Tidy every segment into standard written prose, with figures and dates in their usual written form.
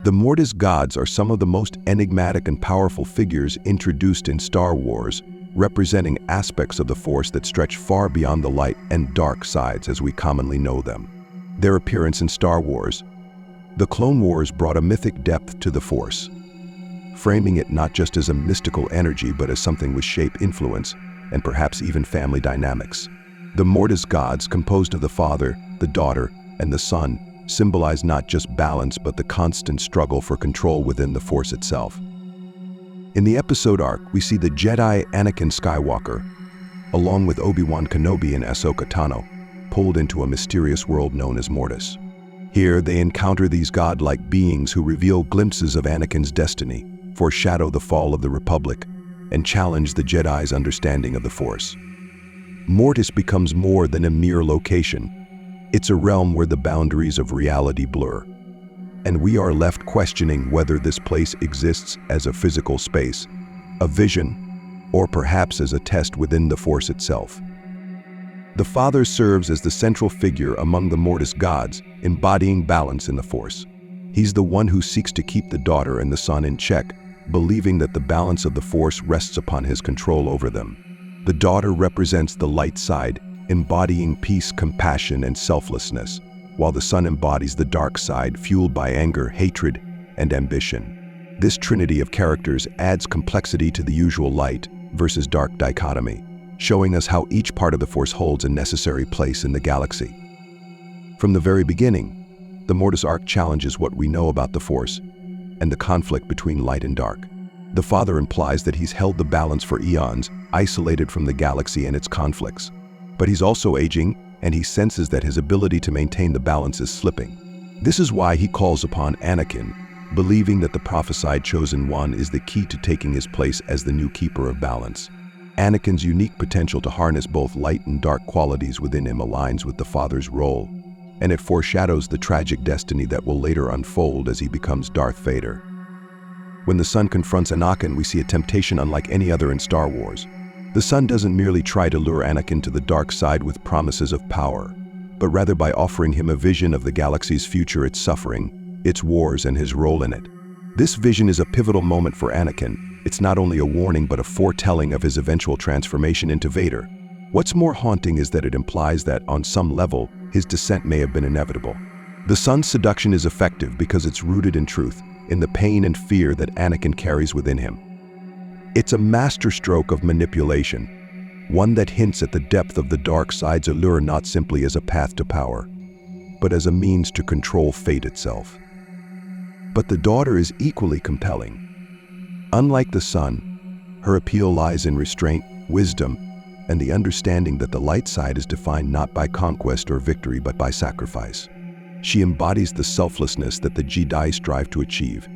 The Mortis Gods are some of the most enigmatic and powerful figures introduced in Star Wars, representing aspects of the Force that stretch far beyond the light and dark sides as we commonly know them. Their appearance in Star Wars, The Clone Wars, brought a mythic depth to the Force, framing it not just as a mystical energy but as something with shape, influence, and perhaps even family dynamics. The Mortis Gods, composed of the Father, the Daughter, and the Son, symbolize not just balance but the constant struggle for control within the Force itself. In the episode arc, we see the Jedi Anakin Skywalker, along with Obi-Wan Kenobi and Ahsoka Tano, pulled into a mysterious world known as Mortis. Here, they encounter these godlike beings who reveal glimpses of Anakin's destiny, foreshadow the fall of the Republic, and challenge the Jedi's understanding of the Force. Mortis becomes more than a mere location. It's a realm where the boundaries of reality blur, and we are left questioning whether this place exists as a physical space, a vision, or perhaps as a test within the Force itself. The Father serves as the central figure among the Mortis Gods, embodying balance in the Force. He's the one who seeks to keep the Daughter and the Son in check, believing that the balance of the Force rests upon his control over them. The Daughter represents the light side, embodying peace, compassion, and selflessness, while the Son embodies the dark side, fueled by anger, hatred, and ambition. This trinity of characters adds complexity to the usual light versus dark dichotomy, showing us how each part of the Force holds a necessary place in the galaxy. From the very beginning, the Mortis arc challenges what we know about the Force and the conflict between light and dark. The Father implies that he's held the balance for eons, isolated from the galaxy and its conflicts. But he's also aging, and he senses that his ability to maintain the balance is slipping. This is why he calls upon Anakin, believing that the prophesied Chosen One is the key to taking his place as the new keeper of balance. Anakin's unique potential to harness both light and dark qualities within him aligns with the Father's role, and it foreshadows the tragic destiny that will later unfold as he becomes Darth Vader. When the Son confronts Anakin, we see a temptation unlike any other in Star Wars. The Son doesn't merely try to lure Anakin to the dark side with promises of power, but rather by offering him a vision of the galaxy's future, its suffering, its wars, and his role in it. This vision is a pivotal moment for Anakin. It's not only a warning but a foretelling of his eventual transformation into Vader. What's more haunting is that it implies that, on some level, his descent may have been inevitable. The Son's seduction is effective because it's rooted in truth, in the pain and fear that Anakin carries within him. It's a masterstroke of manipulation, one that hints at the depth of the dark side's allure not simply as a path to power, but as a means to control fate itself. But the Daughter is equally compelling. Unlike the Son, her appeal lies in restraint, wisdom, and the understanding that the light side is defined not by conquest or victory but by sacrifice. She embodies the selflessness that the Jedi strive to achieve,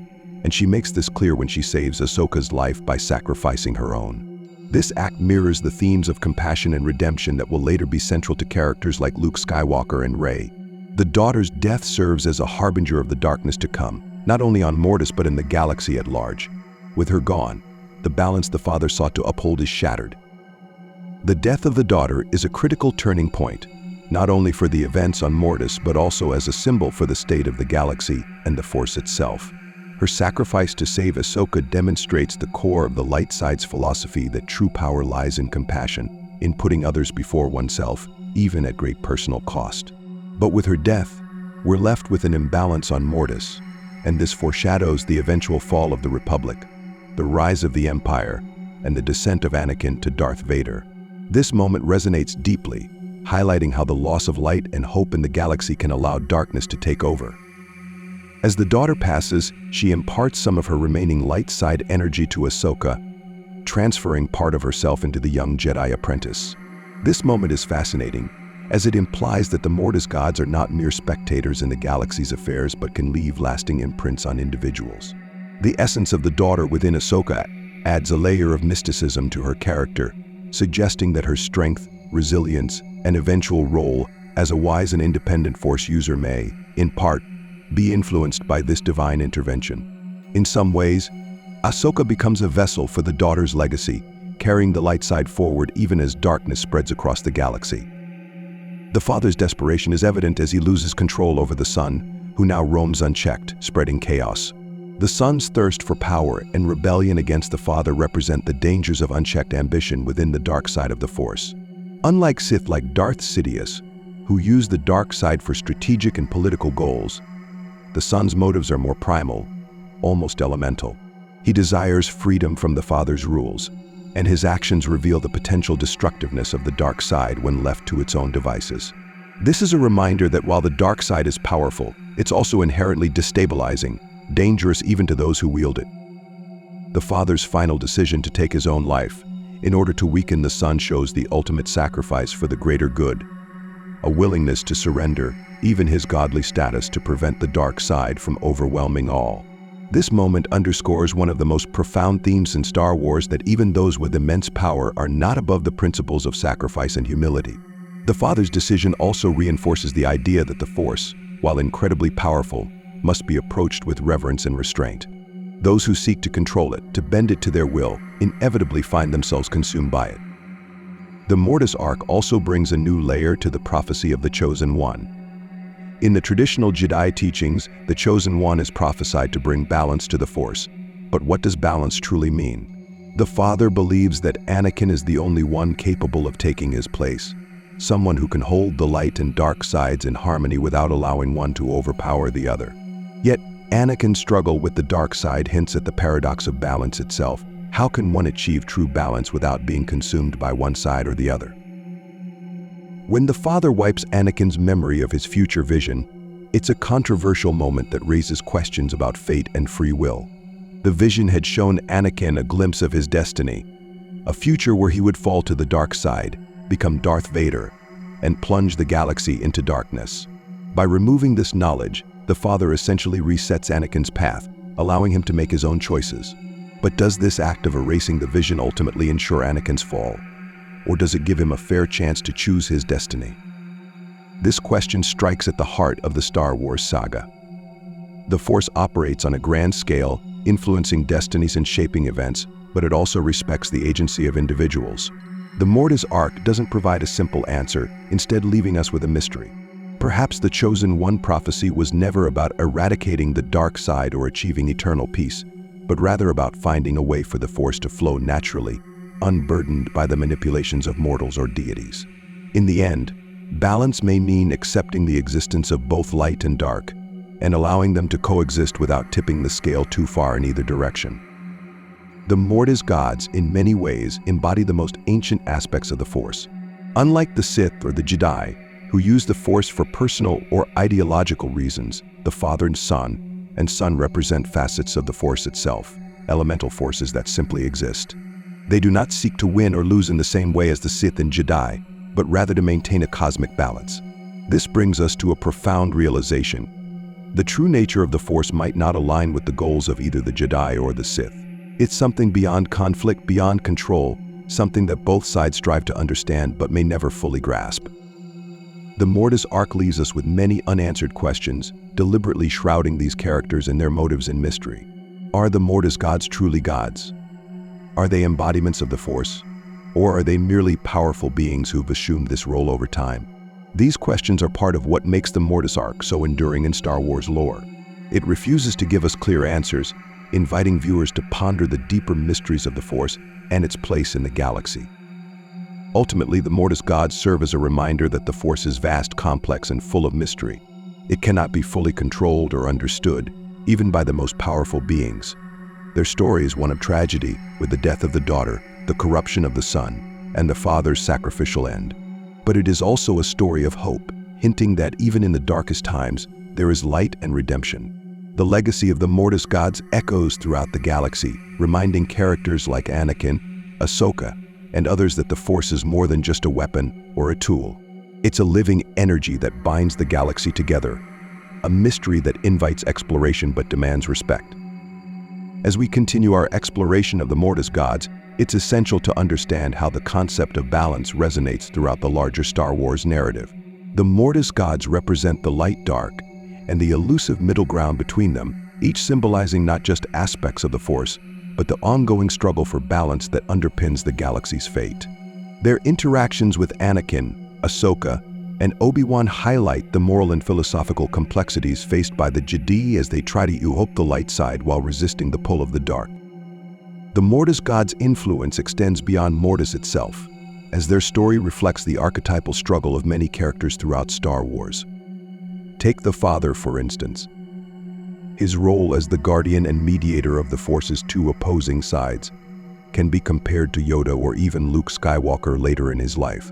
and she makes this clear when she saves Ahsoka's life by sacrificing her own. This act mirrors the themes of compassion and redemption that will later be central to characters like Luke Skywalker and Rey. The Daughter's death serves as a harbinger of the darkness to come, not only on Mortis but in the galaxy at large. With her gone, the balance the Father sought to uphold is shattered. The death of the Daughter is a critical turning point, not only for the events on Mortis but also as a symbol for the state of the galaxy and the Force itself. Her sacrifice to save Ahsoka demonstrates the core of the light side's philosophy that true power lies in compassion, in putting others before oneself, even at great personal cost. But with her death, we're left with an imbalance on Mortis, and this foreshadows the eventual fall of the Republic, the rise of the Empire, and the descent of Anakin to Darth Vader. This moment resonates deeply, highlighting how the loss of light and hope in the galaxy can allow darkness to take over. As the Daughter passes, she imparts some of her remaining light side energy to Ahsoka, transferring part of herself into the young Jedi apprentice. This moment is fascinating, as it implies that the Mortis Gods are not mere spectators in the galaxy's affairs but can leave lasting imprints on individuals. The essence of the Daughter within Ahsoka adds a layer of mysticism to her character, suggesting that her strength, resilience, and eventual role as a wise and independent Force user may, in part, be influenced by this divine intervention. In some ways, Ahsoka becomes a vessel for the Daughter's legacy, carrying the light side forward even as darkness spreads across the galaxy. The Father's desperation is evident as he loses control over the Son, who now roams unchecked, spreading chaos. The son's thirst for power and rebellion against the father represent the dangers of unchecked ambition within the dark side of the Force. Unlike Sith like Darth Sidious, who use the dark side for strategic and political goals, the son's motives are more primal, almost elemental. He desires freedom from the father's rules, and his actions reveal the potential destructiveness of the dark side when left to its own devices. This is a reminder that while the dark side is powerful, it's also inherently destabilizing, dangerous even to those who wield it. The father's final decision to take his own life in order to weaken the son shows the ultimate sacrifice for the greater good, a willingness to surrender even his godly status to prevent the dark side from overwhelming all. This moment underscores one of the most profound themes in Star Wars, that even those with immense power are not above the principles of sacrifice and humility. The father's decision also reinforces the idea that the Force, while incredibly powerful, must be approached with reverence and restraint. Those who seek to control it, to bend it to their will, inevitably find themselves consumed by it. The Mortis arc also brings a new layer to the prophecy of the Chosen One. In the traditional Jedi teachings, the Chosen One is prophesied to bring balance to the Force. But what does balance truly mean? The Father believes that Anakin is the only one capable of taking his place, someone who can hold the light and dark sides in harmony without allowing one to overpower the other. Yet, Anakin's struggle with the dark side hints at the paradox of balance itself. How can one achieve true balance without being consumed by one side or the other? When the father wipes Anakin's memory of his future vision, it's a controversial moment that raises questions about fate and free will. The vision had shown Anakin a glimpse of his destiny, a future where he would fall to the dark side, become Darth Vader, and plunge the galaxy into darkness. By removing this knowledge, the father essentially resets Anakin's path, allowing him to make his own choices. But does this act of erasing the vision ultimately ensure Anakin's fall? Or does it give him a fair chance to choose his destiny? This question strikes at the heart of the Star Wars saga. The Force operates on a grand scale, influencing destinies and shaping events, but it also respects the agency of individuals. The Mortis arc doesn't provide a simple answer, instead leaving us with a mystery. Perhaps the Chosen One prophecy was never about eradicating the dark side or achieving eternal peace, but rather about finding a way for the Force to flow naturally, unburdened by the manipulations of mortals or deities. In the end, balance may mean accepting the existence of both light and dark, and allowing them to coexist without tipping the scale too far in either direction. The Mortis Gods, in many ways, embody the most ancient aspects of the Force. Unlike the Sith or the Jedi, who use the Force for personal or ideological reasons, the Father and Son represent facets of the Force itself, elemental forces that simply exist. They do not seek to win or lose in the same way as the Sith and Jedi, but rather to maintain a cosmic balance. This brings us to a profound realization. The true nature of the Force might not align with the goals of either the Jedi or the Sith. It's something beyond conflict, beyond control, something that both sides strive to understand but may never fully grasp. The Mortis arc leaves us with many unanswered questions, deliberately shrouding these characters and their motives in mystery. Are the Mortis Gods truly gods? Are they embodiments of the Force? Or are they merely powerful beings who've assumed this role over time? These questions are part of what makes the Mortis arc so enduring in Star Wars lore. It refuses to give us clear answers, inviting viewers to ponder the deeper mysteries of the Force and its place in the galaxy. Ultimately, the Mortis Gods serve as a reminder that the Force is vast, complex, and full of mystery. It cannot be fully controlled or understood, even by the most powerful beings. Their story is one of tragedy, with the death of the daughter, the corruption of the son, and the father's sacrificial end. But it is also a story of hope, hinting that even in the darkest times, there is light and redemption. The legacy of the Mortis Gods echoes throughout the galaxy, reminding characters like Anakin, Ahsoka, and others that the Force is more than just a weapon or a tool. It's a living energy that binds the galaxy together, a mystery that invites exploration but demands respect. As we continue our exploration of the Mortis Gods, it's essential to understand how the concept of balance resonates throughout the larger Star Wars narrative. The Mortis Gods represent the light-dark and the elusive middle ground between them, each symbolizing not just aspects of the Force, but the ongoing struggle for balance that underpins the galaxy's fate. Their interactions with Anakin, Ahsoka, and Obi-Wan highlight the moral and philosophical complexities faced by the Jedi as they try to usurp the light side while resisting the pull of the dark. The Mortis Gods' influence extends beyond Mortis itself, as their story reflects the archetypal struggle of many characters throughout Star Wars. Take the Father, for instance. His role as the guardian and mediator of the Force's two opposing sides can be compared to Yoda or even Luke Skywalker later in his life.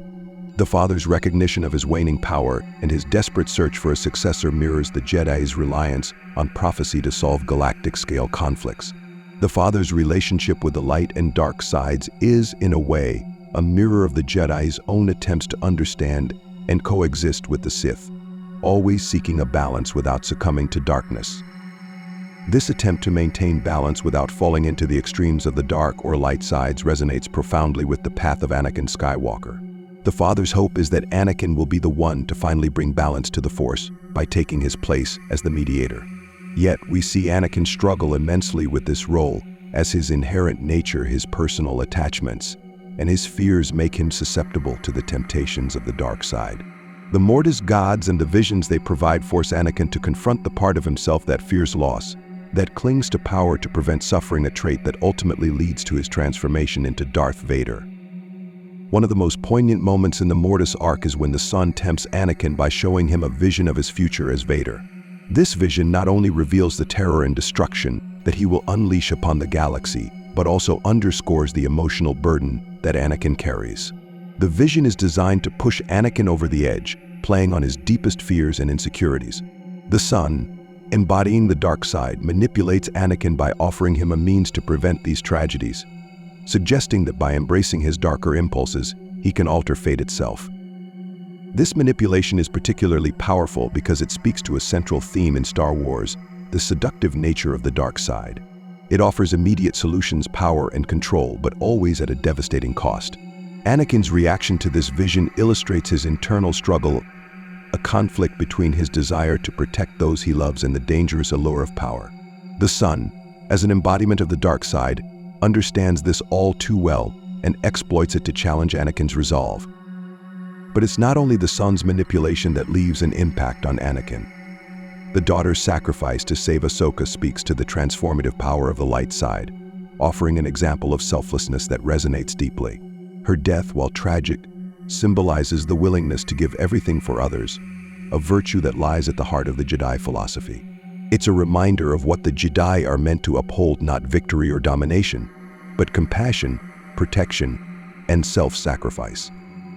The Father's recognition of his waning power and his desperate search for a successor mirrors the Jedi's reliance on prophecy to solve galactic-scale conflicts. The Father's relationship with the light and dark sides is, in a way, a mirror of the Jedi's own attempts to understand and coexist with the Sith, always seeking a balance without succumbing to darkness. This attempt to maintain balance without falling into the extremes of the dark or light sides resonates profoundly with the path of Anakin Skywalker. The Father's hope is that Anakin will be the one to finally bring balance to the Force by taking his place as the mediator. Yet we see Anakin struggle immensely with this role, as his inherent nature, his personal attachments, and his fears make him susceptible to the temptations of the dark side. The Mortis Gods and the visions they provide force Anakin to confront the part of himself that fears loss, that clings to power to prevent suffering, a trait that ultimately leads to his transformation into Darth Vader. One of the most poignant moments in the Mortis arc is when the Son tempts Anakin by showing him a vision of his future as Vader. This vision not only reveals the terror and destruction that he will unleash upon the galaxy, but also underscores the emotional burden that Anakin carries. The vision is designed to push Anakin over the edge, playing on his deepest fears and insecurities. The Son, embodying the dark side, manipulates Anakin by offering him a means to prevent these tragedies, suggesting that by embracing his darker impulses, he can alter fate itself. This manipulation is particularly powerful because it speaks to a central theme in Star Wars, the seductive nature of the dark side. It offers immediate solutions, power, and control, but always at a devastating cost. Anakin's reaction to this vision illustrates his internal struggle, a conflict between his desire to protect those he loves and the dangerous allure of power. The Son, as an embodiment of the dark side, understands this all too well and exploits it to challenge Anakin's resolve. But it's not only the Son's manipulation that leaves an impact on Anakin. The daughter's sacrifice to save Ahsoka speaks to the transformative power of the light side, offering an example of selflessness that resonates deeply. Her death, while tragic, symbolizes the willingness to give everything for others, a virtue that lies at the heart of the Jedi philosophy. It's a reminder of what the Jedi are meant to uphold: not victory or domination, but compassion, protection, and self-sacrifice.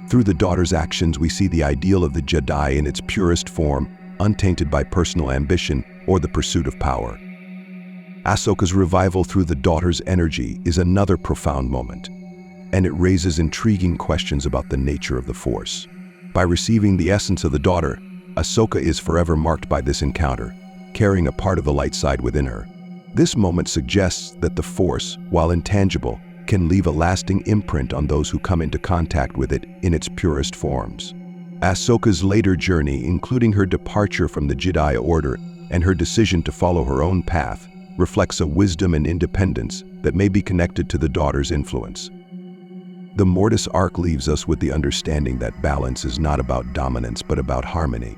Through the daughter's actions, we see the ideal of the Jedi in its purest form, untainted by personal ambition or the pursuit of power. Ahsoka's revival through the daughter's energy is another profound moment, and it raises intriguing questions about the nature of the Force. By receiving the essence of the daughter, Ahsoka is forever marked by this encounter, carrying a part of the light side within her. This moment suggests that the Force, while intangible, can leave a lasting imprint on those who come into contact with it in its purest forms. Ahsoka's later journey, including her departure from the Jedi Order and her decision to follow her own path, reflects a wisdom and independence that may be connected to the daughter's influence. The Mortis arc leaves us with the understanding that balance is not about dominance but about harmony,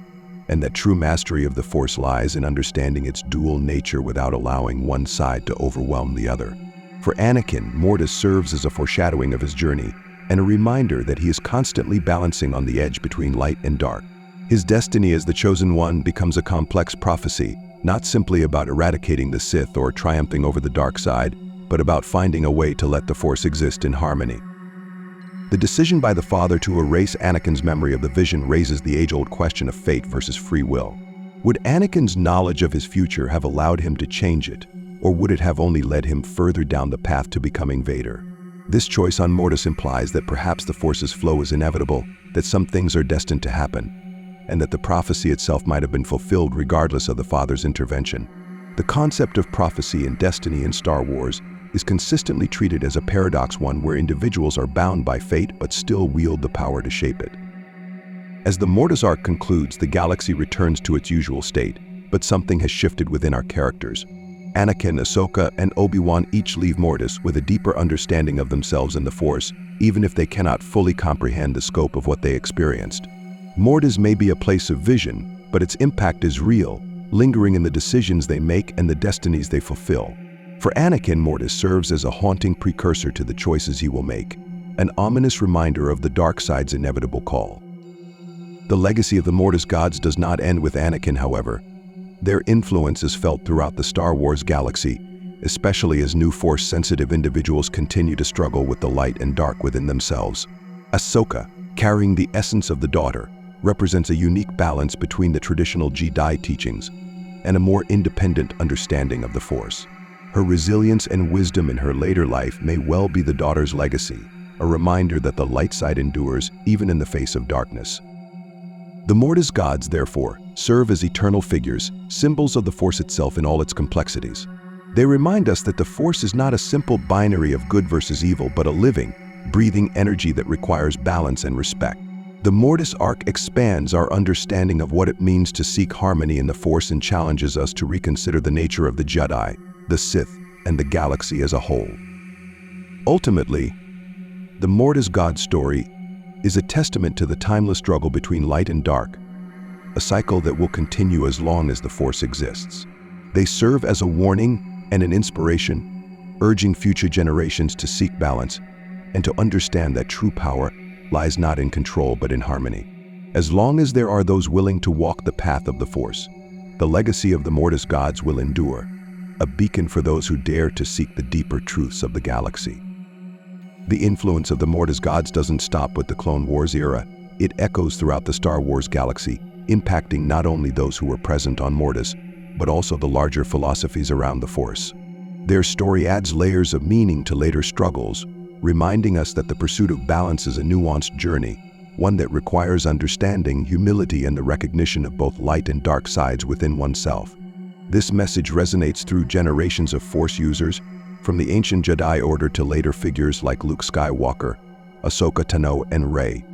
and that true mastery of the Force lies in understanding its dual nature without allowing one side to overwhelm the other. For Anakin, Mortis serves as a foreshadowing of his journey and a reminder that he is constantly balancing on the edge between light and dark. His destiny as the Chosen One becomes a complex prophecy, not simply about eradicating the Sith or triumphing over the dark side, but about finding a way to let the Force exist in harmony. The decision by the Father to erase Anakin's memory of the vision raises the age-old question of fate versus free will. Would Anakin's knowledge of his future have allowed him to change it, or would it have only led him further down the path to becoming Vader? This choice on Mortis implies that perhaps the Force's flow is inevitable, that some things are destined to happen, and that the prophecy itself might have been fulfilled regardless of the Father's intervention. The concept of prophecy and destiny in Star Wars is consistently treated as a paradox, one where individuals are bound by fate but still wield the power to shape it. As the Mortis arc concludes, the galaxy returns to its usual state, but something has shifted within our characters. Anakin, Ahsoka, and Obi-Wan each leave Mortis with a deeper understanding of themselves and the Force, even if they cannot fully comprehend the scope of what they experienced. Mortis may be a place of vision, but its impact is real, lingering in the decisions they make and the destinies they fulfill. For Anakin, Mortis serves as a haunting precursor to the choices he will make, an ominous reminder of the dark side's inevitable call. The legacy of the Mortis Gods does not end with Anakin, however. Their influence is felt throughout the Star Wars galaxy, especially as new Force-sensitive individuals continue to struggle with the light and dark within themselves. Ahsoka, carrying the essence of the daughter, represents a unique balance between the traditional Jedi teachings and a more independent understanding of the Force. Her resilience and wisdom in her later life may well be the daughter's legacy, a reminder that the light side endures even in the face of darkness. The Mortis Gods, therefore, serve as eternal figures, symbols of the Force itself in all its complexities. They remind us that the Force is not a simple binary of good versus evil, but a living, breathing energy that requires balance and respect. The Mortis arc expands our understanding of what it means to seek harmony in the Force and challenges us to reconsider the nature of the Jedi, the Sith, and the galaxy as a whole. Ultimately, the Mortis God story is a testament to the timeless struggle between light and dark, a cycle that will continue as long as the Force exists. They serve as a warning and an inspiration, urging future generations to seek balance and to understand that true power lies not in control but in harmony. As long as there are those willing to walk the path of the Force, the legacy of the Mortis Gods will endure, a beacon for those who dare to seek the deeper truths of the galaxy. The influence of the Mortis Gods doesn't stop with the Clone Wars era. It echoes throughout the Star Wars galaxy, impacting not only those who were present on Mortis, but also the larger philosophies around the Force. Their story adds layers of meaning to later struggles, reminding us that the pursuit of balance is a nuanced journey, one that requires understanding, humility, and the recognition of both light and dark sides within oneself. This message resonates through generations of Force users, from the ancient Jedi Order to later figures like Luke Skywalker, Ahsoka Tano, and Rey.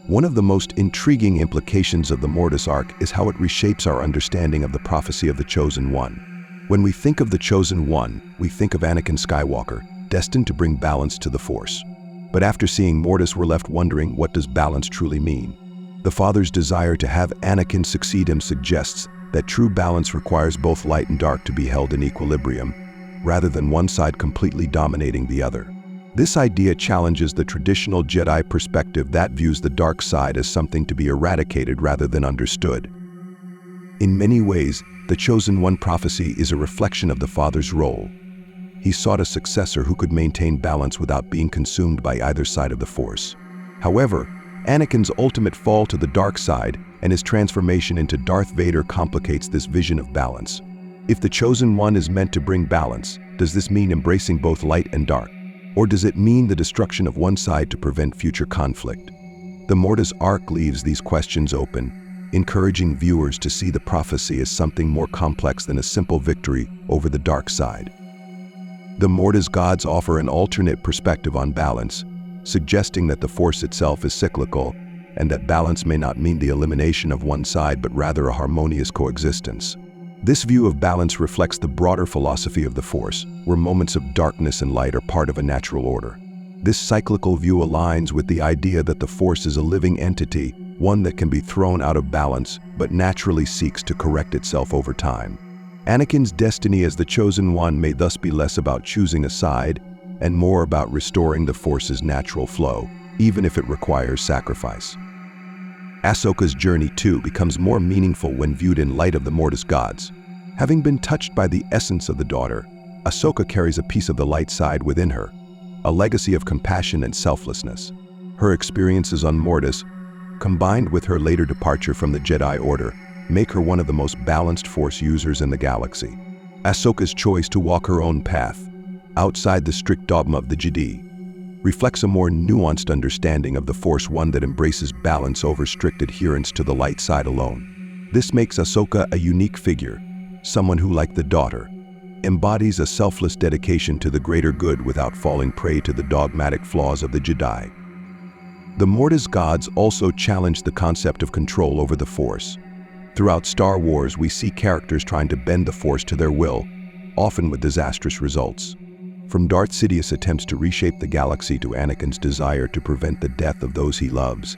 One of the most intriguing implications of the Mortis arc is how it reshapes our understanding of the prophecy of the Chosen One. When we think of the Chosen One, we think of Anakin Skywalker, destined to bring balance to the Force. But after seeing Mortis, we're left wondering, what does balance truly mean? The Father's desire to have Anakin succeed him suggests that true balance requires both light and dark to be held in equilibrium, rather than one side completely dominating the other. This idea challenges the traditional Jedi perspective that views the dark side as something to be eradicated rather than understood. In many ways, the Chosen One prophecy is a reflection of the Father's role. He sought a successor who could maintain balance without being consumed by either side of the Force. However, Anakin's ultimate fall to the dark side and his transformation into Darth Vader complicates this vision of balance. If the Chosen One is meant to bring balance, does this mean embracing both light and dark? Or does it mean the destruction of one side to prevent future conflict? The Mortis arc leaves these questions open, encouraging viewers to see the prophecy as something more complex than a simple victory over the dark side. The Mortis Gods offer an alternate perspective on balance, suggesting that the Force itself is cyclical and that balance may not mean the elimination of one side but rather a harmonious coexistence. This view of balance reflects the broader philosophy of the Force, where moments of darkness and light are part of a natural order. This cyclical view aligns with the idea that the Force is a living entity, one that can be thrown out of balance but naturally seeks to correct itself over time. Anakin's destiny as the Chosen One may thus be less about choosing a side and more about restoring the Force's natural flow, even if it requires sacrifice. Ahsoka's journey, too, becomes more meaningful when viewed in light of the Mortis Gods. Having been touched by the essence of the daughter, Ahsoka carries a piece of the light side within her, a legacy of compassion and selflessness. Her experiences on Mortis, combined with her later departure from the Jedi Order, make her one of the most balanced Force users in the galaxy. Ahsoka's choice to walk her own path, outside the strict dogma of the Jedi, reflects a more nuanced understanding of the Force, one that embraces balance over strict adherence to the light side alone. This makes Ahsoka a unique figure, someone who, like the daughter, embodies a selfless dedication to the greater good without falling prey to the dogmatic flaws of the Jedi. The Mortis Gods also challenge the concept of control over the Force. Throughout Star Wars, we see characters trying to bend the Force to their will, often with disastrous results. From Darth Sidious's attempts to reshape the galaxy to Anakin's desire to prevent the death of those he loves,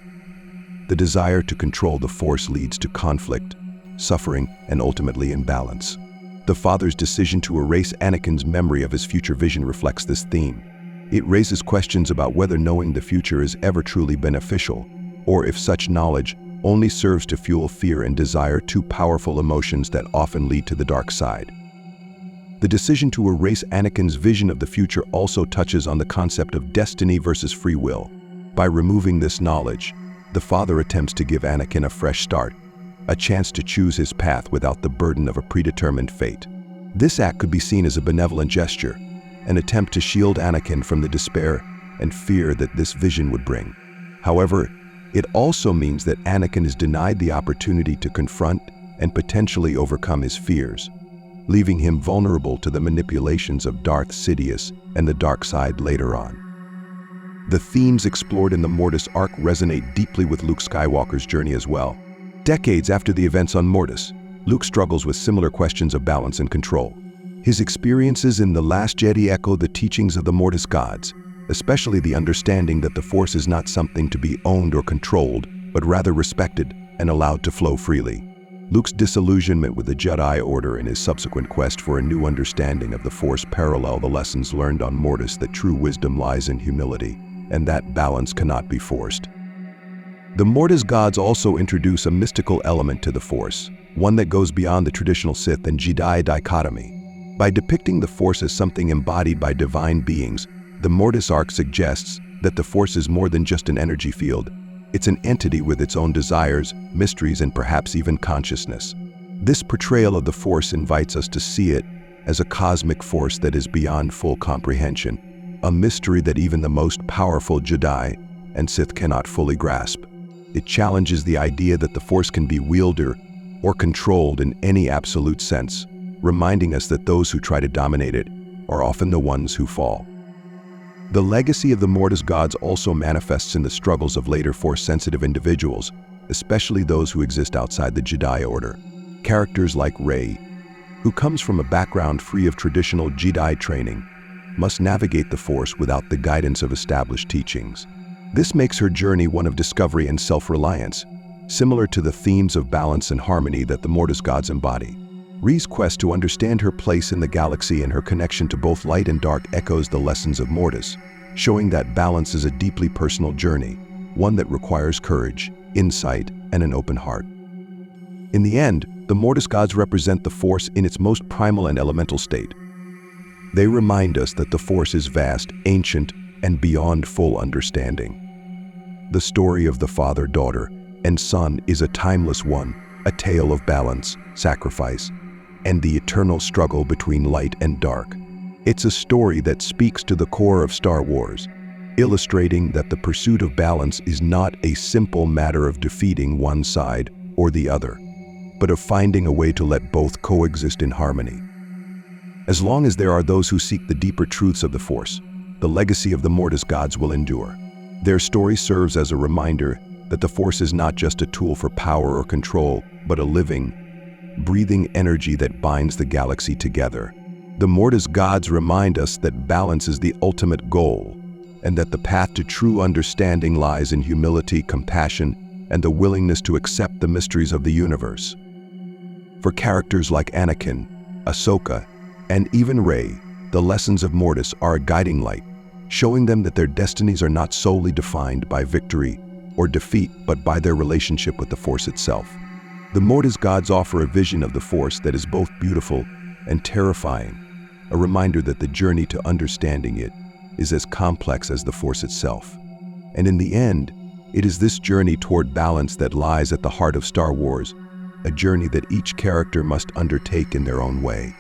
The desire to control the Force leads to conflict, suffering, and ultimately imbalance. The Father's decision to erase Anakin's memory of his future vision reflects this theme. It raises questions about whether knowing the future is ever truly beneficial, or if such knowledge only serves to fuel fear and desire, two powerful emotions that often lead to the dark side. The decision to erase Anakin's vision of the future also touches on the concept of destiny versus free will. By removing this knowledge, the Father attempts to give Anakin a fresh start, a chance to choose his path without the burden of a predetermined fate. This act could be seen as a benevolent gesture, an attempt to shield Anakin from the despair and fear that this vision would bring. However, it also means that Anakin is denied the opportunity to confront and potentially overcome his fears, leaving him vulnerable to the manipulations of Darth Sidious and the dark side later on. The themes explored in the Mortis arc resonate deeply with Luke Skywalker's journey as well. Decades after the events on Mortis, Luke struggles with similar questions of balance and control. His experiences in The Last Jedi echo the teachings of the Mortis Gods, especially the understanding that the Force is not something to be owned or controlled, but rather respected and allowed to flow freely. Luke's disillusionment with the Jedi Order and his subsequent quest for a new understanding of the Force parallel the lessons learned on Mortis that true wisdom lies in humility, and that balance cannot be forced. The Mortis Gods also introduce a mystical element to the Force, one that goes beyond the traditional Sith and Jedi dichotomy. By depicting the Force as something embodied by divine beings, the Mortis arc suggests that the Force is more than just an energy field. It's an entity with its own desires, mysteries, and perhaps even consciousness. This portrayal of the Force invites us to see it as a cosmic force that is beyond full comprehension, a mystery that even the most powerful Jedi and Sith cannot fully grasp. It challenges the idea that the Force can be wielded or controlled in any absolute sense, reminding us that those who try to dominate it are often the ones who fall. The legacy of the Mortis Gods also manifests in the struggles of later Force-sensitive individuals, especially those who exist outside the Jedi Order. Characters like Rey, who comes from a background free of traditional Jedi training, must navigate the Force without the guidance of established teachings. This makes her journey one of discovery and self-reliance, similar to the themes of balance and harmony that the Mortis Gods embody. Rey's quest to understand her place in the galaxy and her connection to both light and dark echoes the lessons of Mortis, showing that balance is a deeply personal journey, one that requires courage, insight, and an open heart. In the end, the Mortis Gods represent the Force in its most primal and elemental state. They remind us that the Force is vast, ancient, and beyond full understanding. The story of the Father, Daughter, and Son is a timeless one, a tale of balance, sacrifice, and the eternal struggle between light and dark. It's a story that speaks to the core of Star Wars, illustrating that the pursuit of balance is not a simple matter of defeating one side or the other, but of finding a way to let both coexist in harmony. As long as there are those who seek the deeper truths of the Force, the legacy of the Mortis Gods will endure. Their story serves as a reminder that the Force is not just a tool for power or control, but a living, breathing energy that binds the galaxy together. The Mortis Gods remind us that balance is the ultimate goal, and that the path to true understanding lies in humility, compassion, and the willingness to accept the mysteries of the universe. For characters like Anakin, Ahsoka, and even Rey, the lessons of Mortis are a guiding light, showing them that their destinies are not solely defined by victory or defeat, but by their relationship with the Force itself. The Mortis Gods offer a vision of the Force that is both beautiful and terrifying, a reminder that the journey to understanding it is as complex as the Force itself. And in the end, it is this journey toward balance that lies at the heart of Star Wars, a journey that each character must undertake in their own way.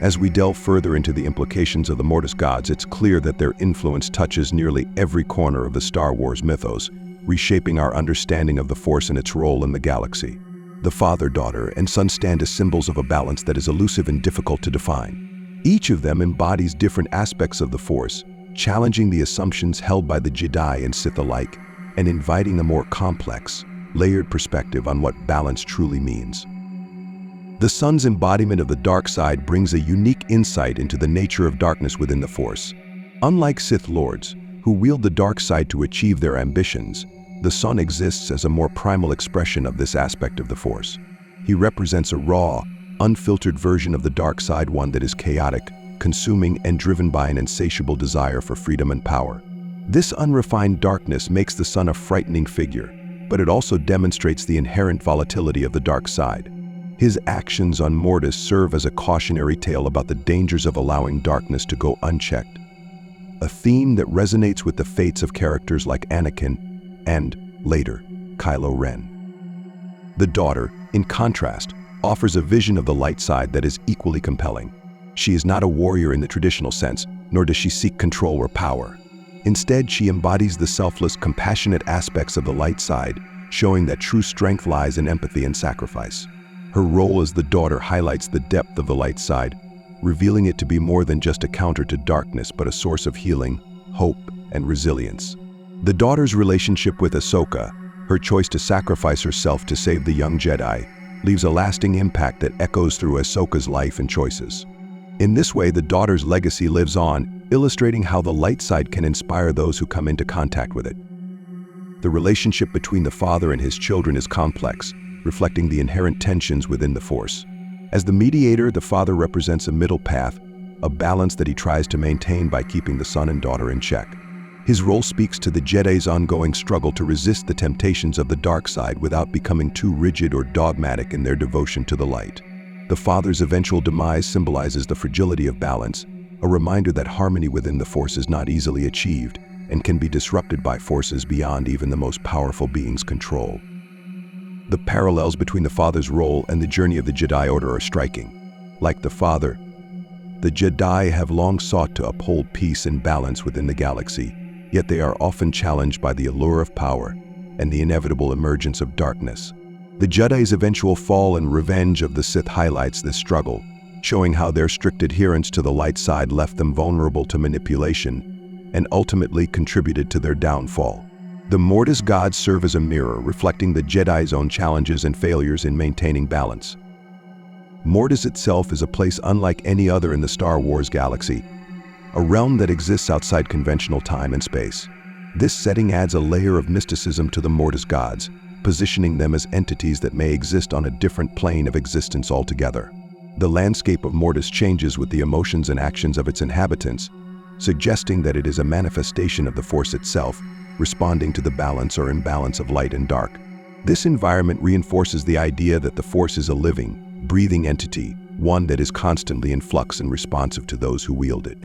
As we delve further into the implications of the Mortis Gods, it's clear that their influence touches nearly every corner of the Star Wars mythos, reshaping our understanding of the Force and its role in the galaxy. The Father, Daughter, and Son stand as symbols of a balance that is elusive and difficult to define. Each of them embodies different aspects of the Force, challenging the assumptions held by the Jedi and Sith alike, and inviting a more complex, layered perspective on what balance truly means. The Son's embodiment of the dark side brings a unique insight into the nature of darkness within the Force. Unlike Sith Lords, who wield the dark side to achieve their ambitions, The Son exists as a more primal expression of this aspect of the Force. He represents a raw, unfiltered version of the dark side, one that is chaotic, consuming, and driven by an insatiable desire for freedom and power. This unrefined darkness makes the Son a frightening figure, but it also demonstrates the inherent volatility of the dark side. His actions on Mortis serve as a cautionary tale about the dangers of allowing darkness to go unchecked, a theme that resonates with the fates of characters like Anakin and, later, Kylo Ren. The daughter, in contrast, offers a vision of the light side that is equally compelling. She is not a warrior in the traditional sense, nor does she seek control or power. Instead, she embodies the selfless, compassionate aspects of the light side, showing that true strength lies in empathy and sacrifice. Her role as the daughter highlights the depth of the light side, revealing it to be more than just a counter to darkness, but a source of healing, hope, and resilience. The daughter's relationship with Ahsoka, her choice to sacrifice herself to save the young Jedi, leaves a lasting impact that echoes through Ahsoka's life and choices. In this way, the daughter's legacy lives on, illustrating how the light side can inspire those who come into contact with it. The relationship between the father and his children is complex, reflecting the inherent tensions within the Force. As the mediator, the father represents a middle path, a balance that he tries to maintain by keeping the son and daughter in check. His role speaks to the Jedi's ongoing struggle to resist the temptations of the dark side without becoming too rigid or dogmatic in their devotion to the light. The father's eventual demise symbolizes the fragility of balance, a reminder that harmony within the Force is not easily achieved and can be disrupted by forces beyond even the most powerful being's control. The parallels between the father's role and the journey of the Jedi Order are striking. Like the father, the Jedi have long sought to uphold peace and balance within the galaxy, yet they are often challenged by the allure of power and the inevitable emergence of darkness. The Jedi's eventual fall and revenge of the Sith highlights this struggle, showing how their strict adherence to the light side left them vulnerable to manipulation and ultimately contributed to their downfall. The Mortis Gods serve as a mirror, reflecting the Jedi's own challenges and failures in maintaining balance. Mortis itself is a place unlike any other in the Star Wars galaxy, a realm that exists outside conventional time and space. This setting adds a layer of mysticism to the Mortis Gods, positioning them as entities that may exist on a different plane of existence altogether. The landscape of Mortis changes with the emotions and actions of its inhabitants, suggesting that it is a manifestation of the Force itself, responding to the balance or imbalance of light and dark. This environment reinforces the idea that the Force is a living, breathing entity, one that is constantly in flux and responsive to those who wield it.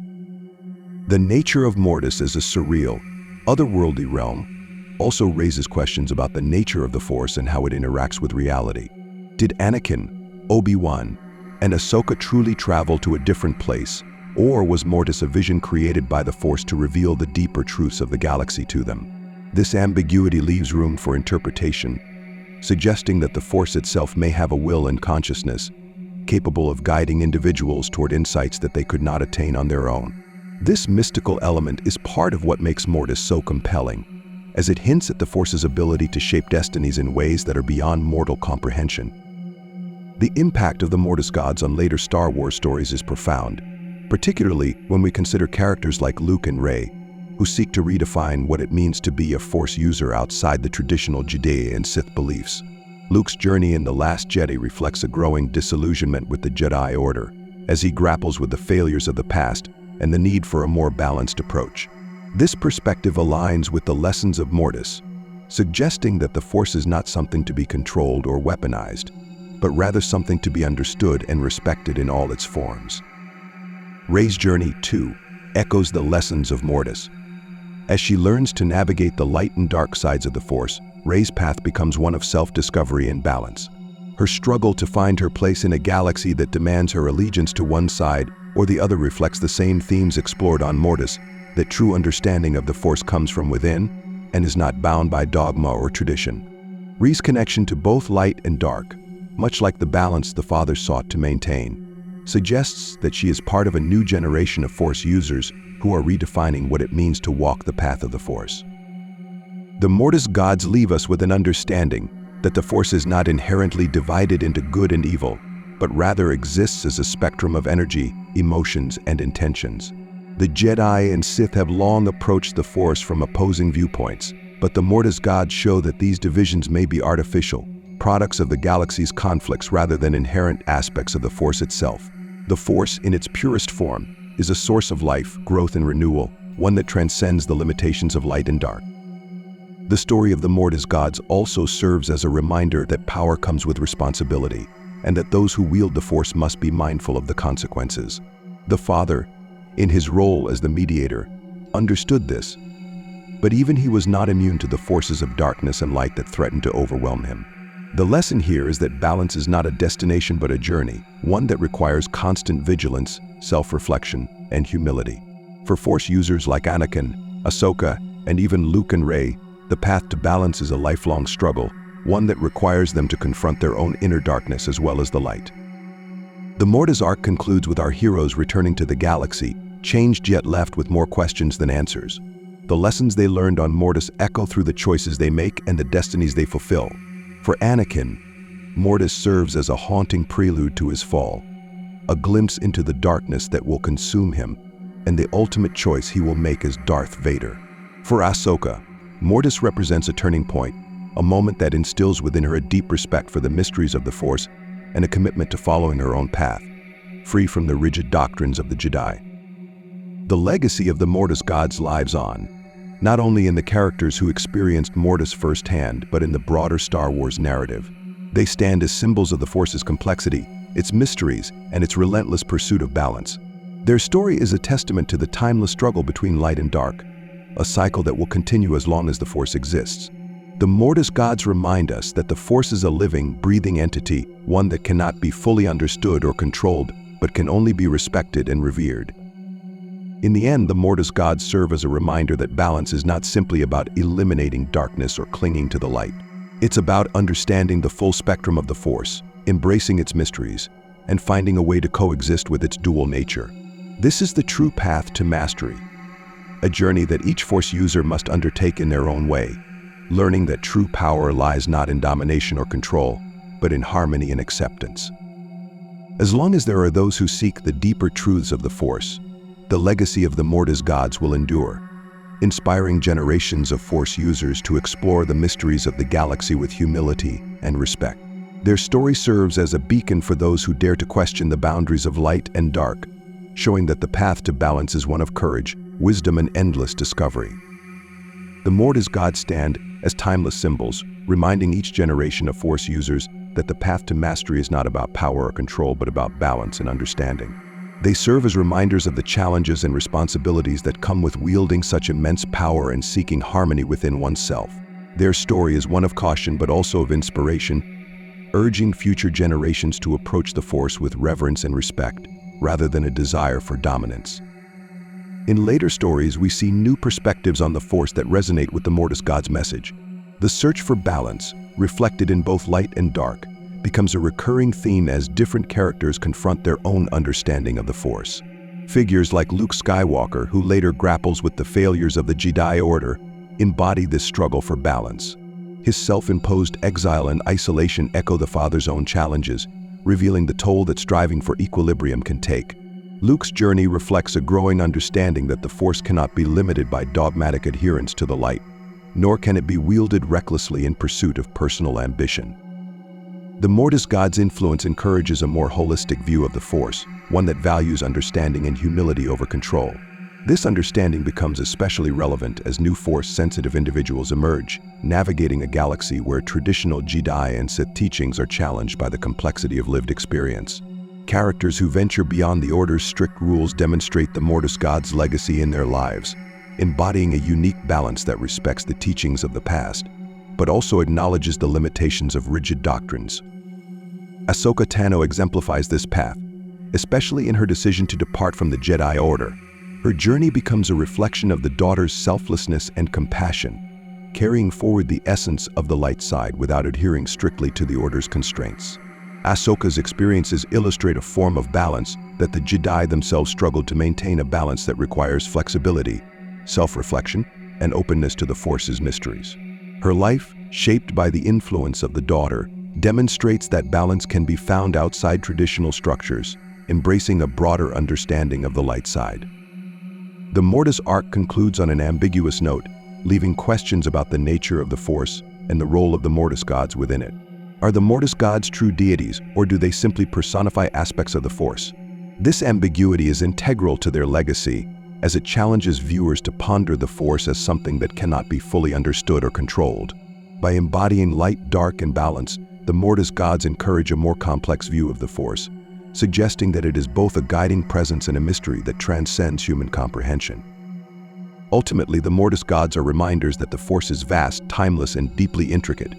The nature of Mortis as a surreal, otherworldly realm also raises questions about the nature of the Force and how it interacts with reality. Did Anakin, Obi-Wan, and Ahsoka truly travel to a different place, or was Mortis a vision created by the Force to reveal the deeper truths of the galaxy to them? This ambiguity leaves room for interpretation, suggesting that the Force itself may have a will and consciousness, capable of guiding individuals toward insights that they could not attain on their own. This mystical element is part of what makes Mortis so compelling, as it hints at the Force's ability to shape destinies in ways that are beyond mortal comprehension. The impact of the Mortis Gods on later Star Wars stories is profound, particularly when we consider characters like Luke and Rey, who seek to redefine what it means to be a Force user outside the traditional Jedi and Sith beliefs. Luke's journey in The Last Jedi reflects a growing disillusionment with the Jedi Order, as he grapples with the failures of the past and the need for a more balanced approach. This perspective aligns with the lessons of Mortis, suggesting that the Force is not something to be controlled or weaponized, but rather something to be understood and respected in all its forms. Rey's journey, too, echoes the lessons of Mortis. As she learns to navigate the light and dark sides of the Force, Rey's path becomes one of self-discovery and balance. Her struggle to find her place in a galaxy that demands her allegiance to one side or the other reflects the same themes explored on Mortis, that true understanding of the Force comes from within and is not bound by dogma or tradition. Rey's connection to both light and dark, much like the balance the father sought to maintain, suggests that she is part of a new generation of Force users who are redefining what it means to walk the path of the Force. The Mortis Gods leave us with an understanding that the Force is not inherently divided into good and evil, but rather exists as a spectrum of energy, emotions, and intentions. The Jedi and Sith have long approached the Force from opposing viewpoints, But the Mortis Gods show that these divisions may be artificial, products of the galaxy's conflicts rather than inherent aspects of the Force itself. The Force, in its purest form, is a source of life, growth, and renewal, one that transcends the limitations of light and dark. The story of the Mortis Gods also serves as a reminder that power comes with responsibility, and that those who wield the Force must be mindful of the consequences. The Father, in his role as the mediator, understood this, but even he was not immune to the forces of darkness and light that threatened to overwhelm him. The lesson here is that balance is not a destination but a journey, one that requires constant vigilance, self-reflection, and humility. For Force users like Anakin, Ahsoka, and even Luke and Rey, the path to balance is a lifelong struggle, one that requires them to confront their own inner darkness as well as the light. The Mortis arc concludes with our heroes returning to the galaxy, changed yet left with more questions than answers. The lessons they learned on Mortis echo through the choices they make and the destinies they fulfill. For Anakin, Mortis serves as a haunting prelude to his fall, a glimpse into the darkness that will consume him, and the ultimate choice he will make as Darth Vader. For Ahsoka, Mortis represents a turning point, a moment that instills within her a deep respect for the mysteries of the Force and a commitment to following her own path, free from the rigid doctrines of the Jedi. The legacy of the Mortis Gods lives on, not only in the characters who experienced Mortis firsthand, but in the broader Star Wars narrative. They stand as symbols of the Force's complexity, its mysteries, and its relentless pursuit of balance. Their story is a testament to the timeless struggle between light and dark, a cycle that will continue as long as the Force exists. The Mortis Gods remind us that the Force is a living, breathing entity, one that cannot be fully understood or controlled, but can only be respected and revered. In the end, the Mortis Gods serve as a reminder that balance is not simply about eliminating darkness or clinging to the light. It's about understanding the full spectrum of the Force, embracing its mysteries, and finding a way to coexist with its dual nature. This is the true path to mastery, a journey that each Force user must undertake in their own way, learning that true power lies not in domination or control, but in harmony and acceptance. As long as there are those who seek the deeper truths of the Force, the legacy of the Mortis Gods will endure, inspiring generations of Force users to explore the mysteries of the galaxy with humility and respect. Their story serves as a beacon for those who dare to question the boundaries of light and dark, showing that the path to balance is one of courage, wisdom, and endless discovery. The Mortis Gods stand as timeless symbols, reminding each generation of Force users that the path to mastery is not about power or control, but about balance and understanding. They serve as reminders of the challenges and responsibilities that come with wielding such immense power and seeking harmony within oneself. Their story is one of caution but also of inspiration, urging future generations to approach the Force with reverence and respect, rather than a desire for dominance. In later stories, we see new perspectives on the Force that resonate with the Mortis Gods' message. The search for balance, reflected in both light and dark, becomes a recurring theme as different characters confront their own understanding of the Force. Figures like Luke Skywalker, who later grapples with the failures of the Jedi Order, embody this struggle for balance. His self-imposed exile and isolation echo the Father's own challenges, revealing the toll that striving for equilibrium can take. Luke's journey reflects a growing understanding that the Force cannot be limited by dogmatic adherence to the light, nor can it be wielded recklessly in pursuit of personal ambition. The Mortis Gods' influence encourages a more holistic view of the Force, one that values understanding and humility over control. This understanding becomes especially relevant as new Force-sensitive individuals emerge, navigating a galaxy where traditional Jedi and Sith teachings are challenged by the complexity of lived experience. Characters who venture beyond the Order's strict rules demonstrate the Mortis Gods' legacy in their lives, embodying a unique balance that respects the teachings of the past, but also acknowledges the limitations of rigid doctrines. Ahsoka Tano exemplifies this path, especially in her decision to depart from the Jedi Order. Her journey becomes a reflection of the daughter's selflessness and compassion, carrying forward the essence of the light side without adhering strictly to the Order's constraints. Ahsoka's experiences illustrate a form of balance that the Jedi themselves struggled to maintain, a balance that requires flexibility, self-reflection, and openness to the Force's mysteries. Her life, shaped by the influence of the daughter, demonstrates that balance can be found outside traditional structures, embracing a broader understanding of the light side. The Mortis arc concludes on an ambiguous note, leaving questions about the nature of the Force and the role of the Mortis Gods within it. Are the Mortis Gods true deities, or do they simply personify aspects of the Force? This ambiguity is integral to their legacy, as it challenges viewers to ponder the Force as something that cannot be fully understood or controlled. By embodying light, dark, and balance, the Mortis Gods encourage a more complex view of the Force, suggesting that it is both a guiding presence and a mystery that transcends human comprehension. Ultimately, the Mortis Gods are reminders that the Force is vast, timeless, and deeply intricate.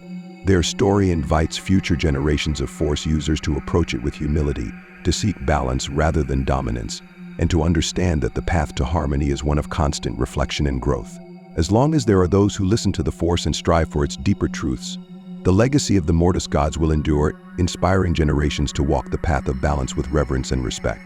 Their story invites future generations of Force users to approach it with humility, to seek balance rather than dominance, and to understand that the path to harmony is one of constant reflection and growth. As long as there are those who listen to the Force and strive for its deeper truths, the legacy of the Mortis Gods will endure, inspiring generations to walk the path of balance with reverence and respect.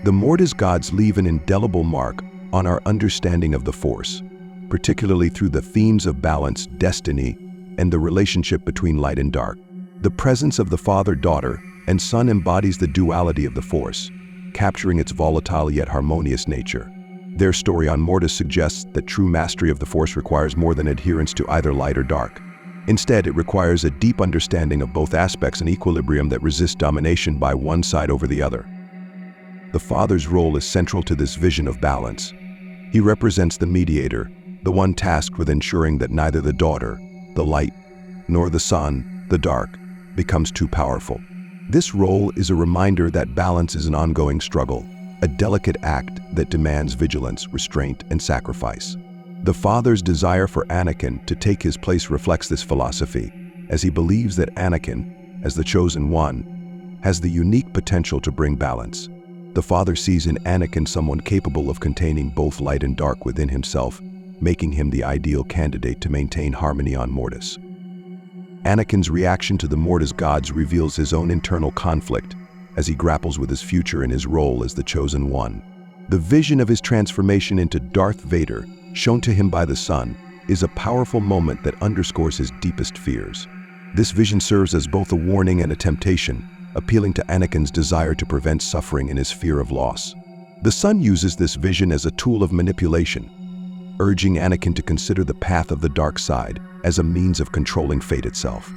The Mortis Gods leave an indelible mark on our understanding of the Force, particularly through the themes of balance, destiny, and the relationship between light and dark. The presence of the Father, Daughter, and Son embodies the duality of the Force, capturing its volatile yet harmonious nature. Their story on Mortis suggests that true mastery of the Force requires more than adherence to either light or dark. Instead, it requires a deep understanding of both aspects and equilibrium that resist domination by one side over the other. The Father's role is central to this vision of balance. He represents the mediator, the one tasked with ensuring that neither the daughter, the light, nor the Son, the dark, becomes too powerful. This role is a reminder that balance is an ongoing struggle, a delicate act that demands vigilance, restraint, and sacrifice. The Father's desire for Anakin to take his place reflects this philosophy, as he believes that Anakin, as the chosen one, has the unique potential to bring balance. The Father sees in Anakin someone capable of containing both light and dark within himself, making him the ideal candidate to maintain harmony on Mortis. Anakin's reaction to the Mortis Gods reveals his own internal conflict as he grapples with his future and his role as the Chosen One. The vision of his transformation into Darth Vader, shown to him by the Son, is a powerful moment that underscores his deepest fears. This vision serves as both a warning and a temptation, appealing to Anakin's desire to prevent suffering and his fear of loss. The Son uses this vision as a tool of manipulation, urging Anakin to consider the path of the dark side as a means of controlling fate itself.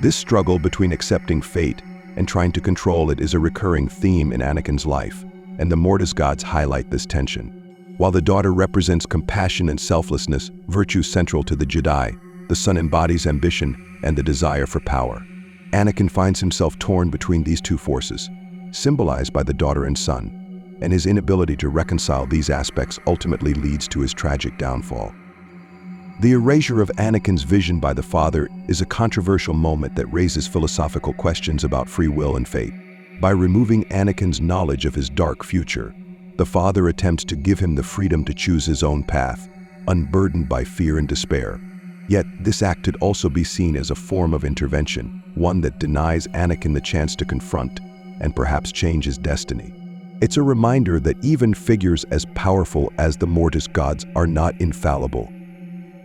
This struggle between accepting fate and trying to control it is a recurring theme in Anakin's life, and the Mortis Gods highlight this tension. While the daughter represents compassion and selflessness, virtue central to the Jedi, the Son embodies ambition and the desire for power. Anakin finds himself torn between these two forces, symbolized by the daughter and son, and his inability to reconcile these aspects ultimately leads to his tragic downfall. The erasure of Anakin's vision by the Father is a controversial moment that raises philosophical questions about free will and fate. By removing Anakin's knowledge of his dark future, the Father attempts to give him the freedom to choose his own path, unburdened by fear and despair. Yet, this act could also be seen as a form of intervention, one that denies Anakin the chance to confront and perhaps change his destiny. It's a reminder that even figures as powerful as the Mortis Gods are not infallible,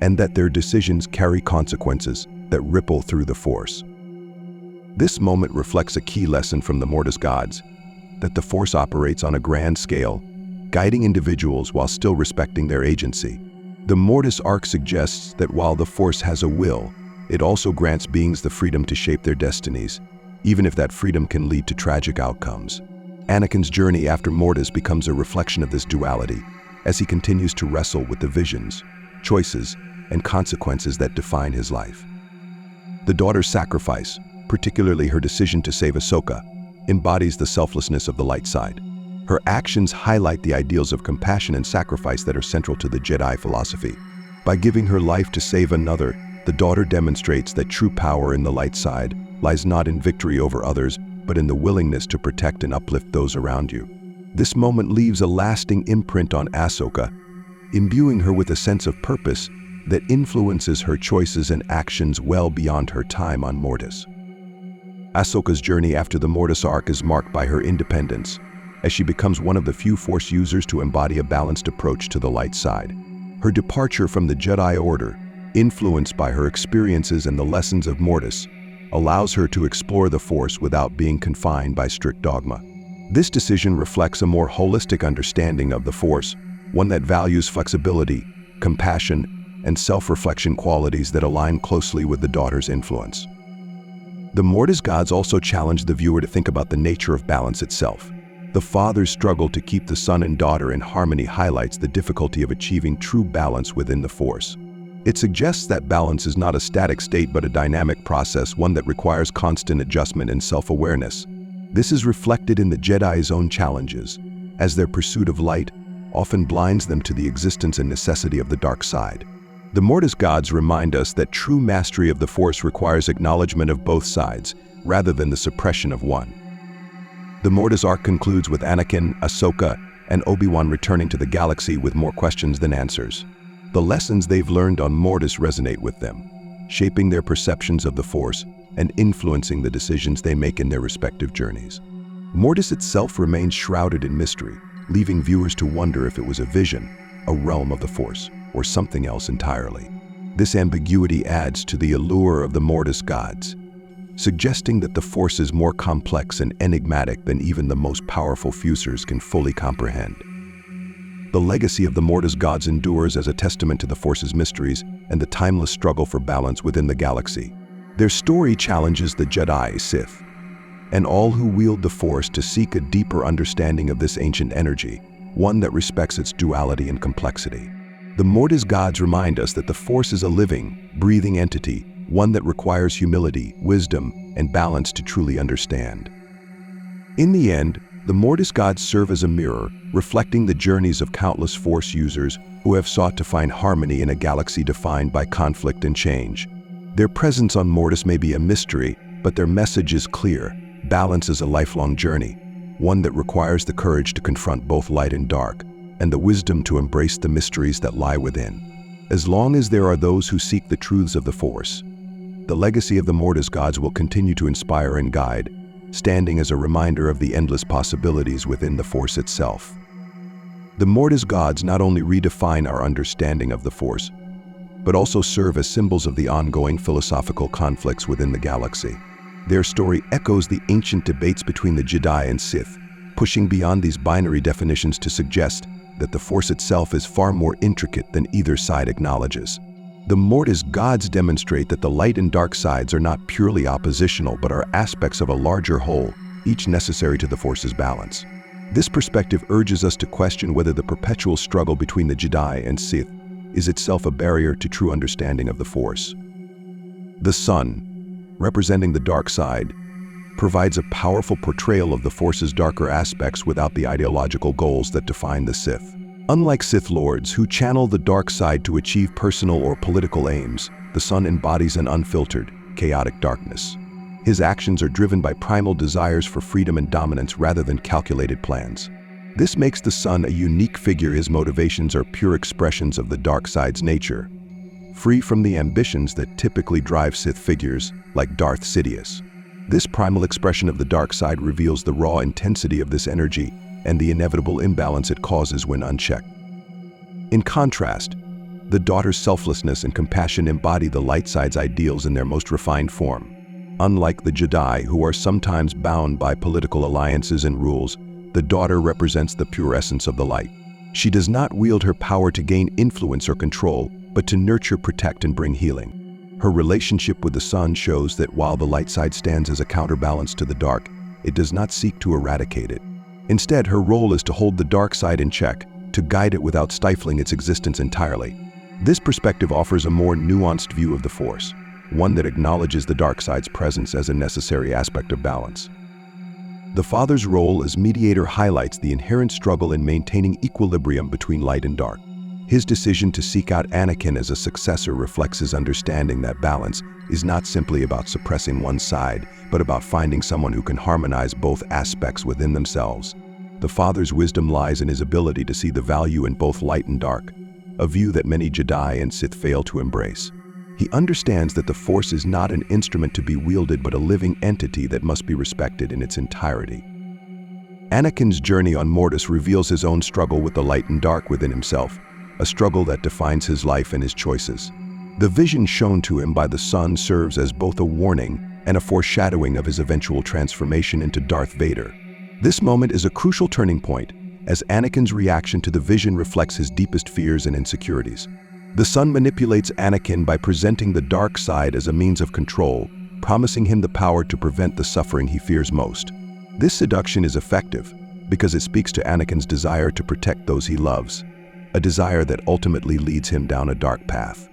and that their decisions carry consequences that ripple through the Force. This moment reflects a key lesson from the Mortis Gods, that the Force operates on a grand scale, guiding individuals while still respecting their agency. The Mortis arc suggests that while the Force has a will, it also grants beings the freedom to shape their destinies, even if that freedom can lead to tragic outcomes. Anakin's journey after Mortis becomes a reflection of this duality, as he continues to wrestle with the visions, choices, and consequences that define his life. The daughter's sacrifice, particularly her decision to save Ahsoka, embodies the selflessness of the light side. Her actions highlight the ideals of compassion and sacrifice that are central to the Jedi philosophy. By giving her life to save another, the daughter demonstrates that true power in the light side lies not in victory over others, but in the willingness to protect and uplift those around you. This moment leaves a lasting imprint on Ahsoka, imbuing her with a sense of purpose that influences her choices and actions well beyond her time on Mortis. Ahsoka's journey after the Mortis arc is marked by her independence, as she becomes one of the few Force users to embody a balanced approach to the light side. Her departure from the Jedi Order, influenced by her experiences and the lessons of Mortis, allows her to explore the Force without being confined by strict dogma. This decision reflects a more holistic understanding of the Force, one that values flexibility, compassion, and self-reflection qualities that align closely with the daughter's influence. The Mortis Gods also challenge the viewer to think about the nature of balance itself. The father's struggle to keep the son and daughter in harmony highlights the difficulty of achieving true balance within the Force. It suggests that balance is not a static state but a dynamic process, one that requires constant adjustment and self-awareness. This is reflected in the Jedi's own challenges, as their pursuit of light often blinds them to the existence and necessity of the dark side. The Mortis Gods remind us that true mastery of the Force requires acknowledgement of both sides, rather than the suppression of one. The Mortis arc concludes with Anakin, Ahsoka, and Obi-Wan returning to the galaxy with more questions than answers. The lessons they've learned on Mortis resonate with them, shaping their perceptions of the Force and influencing the decisions they make in their respective journeys. Mortis itself remains shrouded in mystery, leaving viewers to wonder if it was a vision, a realm of the Force, or something else entirely. This ambiguity adds to the allure of the Mortis Gods, suggesting that the Force is more complex and enigmatic than even the most powerful fusers can fully comprehend. The legacy of the Mortis Gods endures as a testament to the Force's mysteries and the timeless struggle for balance within the galaxy. Their story challenges the Jedi, Sith, and all who wield the Force to seek a deeper understanding of this ancient energy, one that respects its duality and complexity. The Mortis Gods remind us that the Force is a living, breathing entity, one that requires humility, wisdom, and balance to truly understand. In the end, the Mortis Gods serve as a mirror, reflecting the journeys of countless Force users who have sought to find harmony in a galaxy defined by conflict and change. Their presence on Mortis may be a mystery, but their message is clear. Balance is a lifelong journey, one that requires the courage to confront both light and dark, and the wisdom to embrace the mysteries that lie within. As long as there are those who seek the truths of the Force, the legacy of the Mortis Gods will continue to inspire and guide, standing as a reminder of the endless possibilities within the Force itself. The Mortis Gods not only redefine our understanding of the Force, but also serve as symbols of the ongoing philosophical conflicts within the galaxy. Their story echoes the ancient debates between the Jedi and Sith, pushing beyond these binary definitions to suggest that the Force itself is far more intricate than either side acknowledges. The Mortis Gods demonstrate that the light and dark sides are not purely oppositional but are aspects of a larger whole, each necessary to the Force's balance. This perspective urges us to question whether the perpetual struggle between the Jedi and Sith is itself a barrier to true understanding of the Force. The sun, representing the dark side, provides a powerful portrayal of the Force's darker aspects without the ideological goals that define the Sith. Unlike Sith Lords who channel the dark side to achieve personal or political aims, the sun embodies an unfiltered, chaotic darkness. His actions are driven by primal desires for freedom and dominance rather than calculated plans. This makes the sun a unique figure. His motivations are pure expressions of the dark side's nature, free from the ambitions that typically drive Sith figures like Darth Sidious. This primal expression of the dark side reveals the raw intensity of this energy and the inevitable imbalance it causes when unchecked. In contrast, the daughter's selflessness and compassion embody the light side's ideals in their most refined form. Unlike the Jedi, who are sometimes bound by political alliances and rules, the daughter represents the pure essence of the light. She does not wield her power to gain influence or control, but to nurture, protect, and bring healing. Her relationship with the sun shows that while the light side stands as a counterbalance to the dark, it does not seek to eradicate it. Instead, her role is to hold the dark side in check, to guide it without stifling its existence entirely. This perspective offers a more nuanced view of the Force, one that acknowledges the dark side's presence as a necessary aspect of balance. The father's role as mediator highlights the inherent struggle in maintaining equilibrium between light and dark. His decision to seek out Anakin as a successor reflects his understanding that balance is not simply about suppressing one side, but about finding someone who can harmonize both aspects within themselves. The father's wisdom lies in his ability to see the value in both light and dark, a view that many Jedi and Sith fail to embrace. He understands that the Force is not an instrument to be wielded but a living entity that must be respected in its entirety. Anakin's journey on Mortis reveals his own struggle with the light and dark within himself, a struggle that defines his life and his choices. The vision shown to him by the sun serves as both a warning and a foreshadowing of his eventual transformation into Darth Vader. This moment is a crucial turning point, as Anakin's reaction to the vision reflects his deepest fears and insecurities. The son manipulates Anakin by presenting the dark side as a means of control, promising him the power to prevent the suffering he fears most. This seduction is effective because it speaks to Anakin's desire to protect those he loves, a desire that ultimately leads him down a dark path.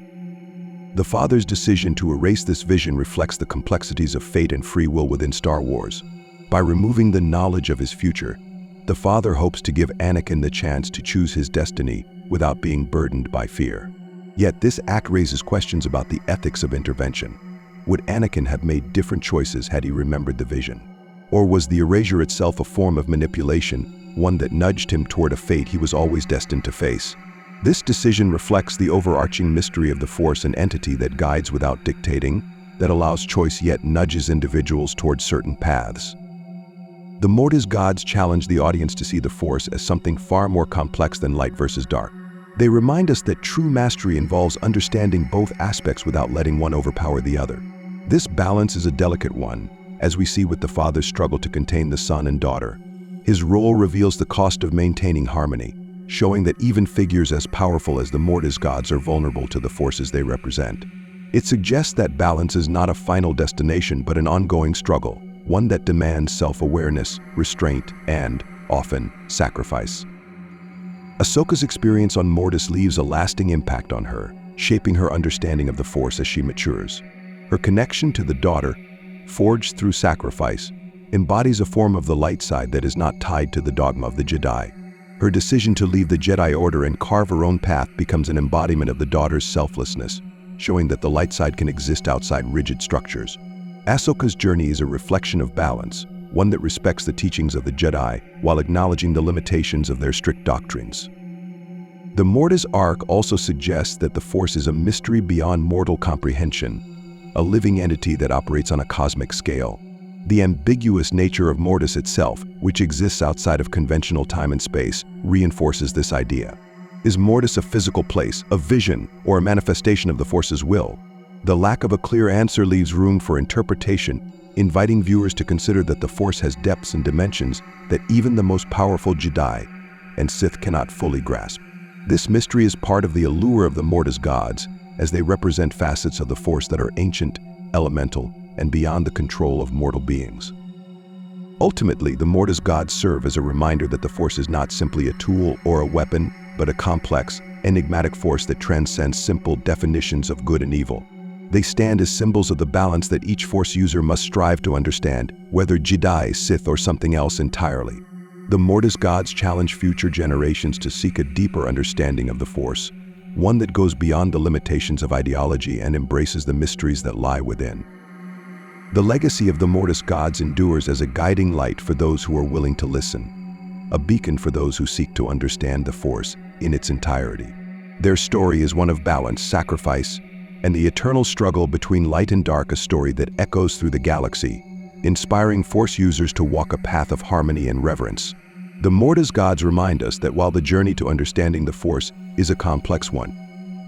The father's decision to erase this vision reflects the complexities of fate and free will within Star Wars. By removing the knowledge of his future, the father hopes to give Anakin the chance to choose his destiny without being burdened by fear. Yet this act raises questions about the ethics of intervention. Would Anakin have made different choices had he remembered the vision? Or was the erasure itself a form of manipulation, one that nudged him toward a fate he was always destined to face? This decision reflects the overarching mystery of the Force, an entity that guides without dictating, that allows choice yet nudges individuals toward certain paths. The Mortis Gods challenge the audience to see the Force as something far more complex than light versus dark. They remind us that true mastery involves understanding both aspects without letting one overpower the other. This balance is a delicate one, as we see with the father's struggle to contain the son and daughter. His role reveals the cost of maintaining harmony, showing that even figures as powerful as the Mortis Gods are vulnerable to the forces they represent. It suggests that balance is not a final destination but an ongoing struggle, one that demands self-awareness, restraint, and, often, sacrifice. Ahsoka's experience on Mortis leaves a lasting impact on her, shaping her understanding of the Force as she matures. Her connection to the daughter, forged through sacrifice, embodies a form of the light side that is not tied to the dogma of the Jedi. Her decision to leave the Jedi Order and carve her own path becomes an embodiment of the daughter's selflessness, showing that the light side can exist outside rigid structures. Ahsoka's journey is a reflection of balance, one that respects the teachings of the Jedi while acknowledging the limitations of their strict doctrines. The Mortis arc also suggests that the Force is a mystery beyond mortal comprehension, a living entity that operates on a cosmic scale. The ambiguous nature of Mortis itself, which exists outside of conventional time and space, reinforces this idea. Is Mortis a physical place, a vision, or a manifestation of the Force's will? The lack of a clear answer leaves room for interpretation, inviting viewers to consider that the Force has depths and dimensions that even the most powerful Jedi and Sith cannot fully grasp. This mystery is part of the allure of the Mortis Gods, as they represent facets of the Force that are ancient, elemental, and beyond the control of mortal beings. Ultimately, the Mortis Gods serve as a reminder that the Force is not simply a tool or a weapon, but a complex, enigmatic force that transcends simple definitions of good and evil. They stand as symbols of the balance that each Force user must strive to understand, whether Jedi, Sith, or something else entirely. The Mortis Gods challenge future generations to seek a deeper understanding of the Force, one that goes beyond the limitations of ideology and embraces the mysteries that lie within. The legacy of the Mortis Gods endures as a guiding light for those who are willing to listen, a beacon for those who seek to understand the Force in its entirety. Their story is one of balance, sacrifice, and the eternal struggle between light and dark, a story that echoes through the galaxy, inspiring Force users to walk a path of harmony and reverence. The Mortis Gods remind us that while the journey to understanding the Force is a complex one,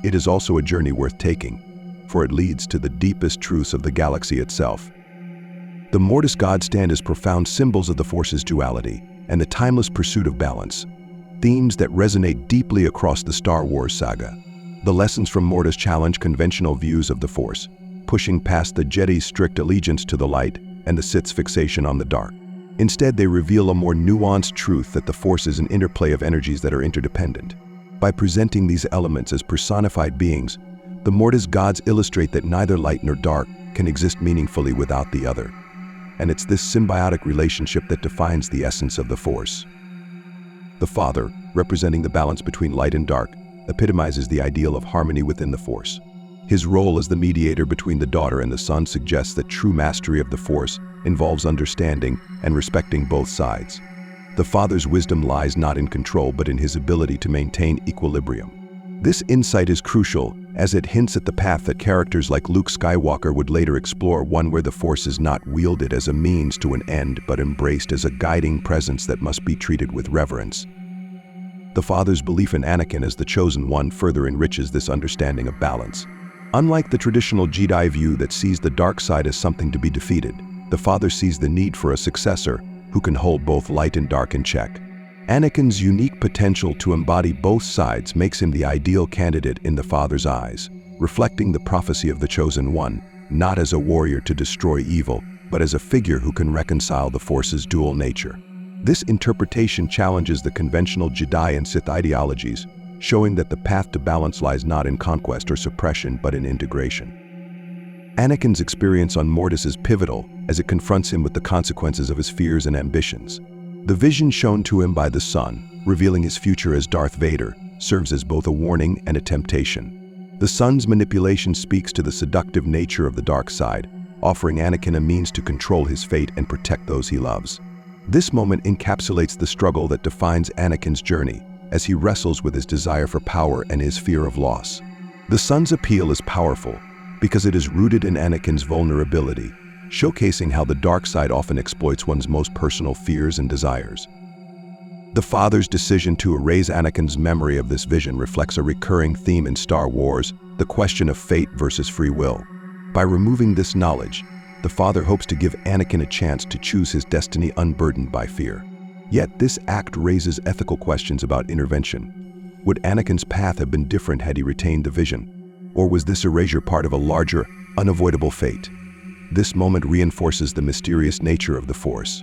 it is also a journey worth taking, for it leads to the deepest truths of the galaxy itself. The Mortis Gods stand as profound symbols of the Force's duality and the timeless pursuit of balance, themes that resonate deeply across the Star Wars saga. The lessons from Mortis challenge conventional views of the Force, pushing past the Jedi's strict allegiance to the light and the Sith's fixation on the dark. Instead, they reveal a more nuanced truth that the Force is an interplay of energies that are interdependent. By presenting these elements as personified beings, the Mortis Gods illustrate that neither light nor dark can exist meaningfully without the other. And it's this symbiotic relationship that defines the essence of the Force. The Father, representing the balance between light and dark, epitomizes the ideal of harmony within the Force. His role as the mediator between the daughter and the son suggests that true mastery of the Force involves understanding and respecting both sides. The Father's wisdom lies not in control but in his ability to maintain equilibrium. This insight is crucial as it hints at the path that characters like Luke Skywalker would later explore, one where the Force is not wielded as a means to an end but embraced as a guiding presence that must be treated with reverence. The Father's belief in Anakin as the chosen one further enriches this understanding of balance. Unlike the traditional Jedi view that sees the dark side as something to be defeated, the Father sees the need for a successor who can hold both light and dark in check. Anakin's unique potential to embody both sides makes him the ideal candidate in the Father's eyes, reflecting the prophecy of the Chosen One, not as a warrior to destroy evil, but as a figure who can reconcile the Force's dual nature. This interpretation challenges the conventional Jedi and Sith ideologies, showing that the path to balance lies not in conquest or suppression, but in integration. Anakin's experience on Mortis is pivotal as it confronts him with the consequences of his fears and ambitions. The vision shown to him by the Son, revealing his future as Darth Vader, serves as both a warning and a temptation. The Son's manipulation speaks to the seductive nature of the dark side, offering Anakin a means to control his fate and protect those he loves. This moment encapsulates the struggle that defines Anakin's journey, as he wrestles with his desire for power and his fear of loss. The Son's appeal is powerful because it is rooted in Anakin's vulnerability, showcasing how the dark side often exploits one's most personal fears and desires. The Father's decision to erase Anakin's memory of this vision reflects a recurring theme in Star Wars, the question of fate versus free will. By removing this knowledge, the Father hopes to give Anakin a chance to choose his destiny unburdened by fear. Yet this act raises ethical questions about intervention. Would Anakin's path have been different had he retained the vision? Or was this erasure part of a larger, unavoidable fate? This moment reinforces the mysterious nature of the Force,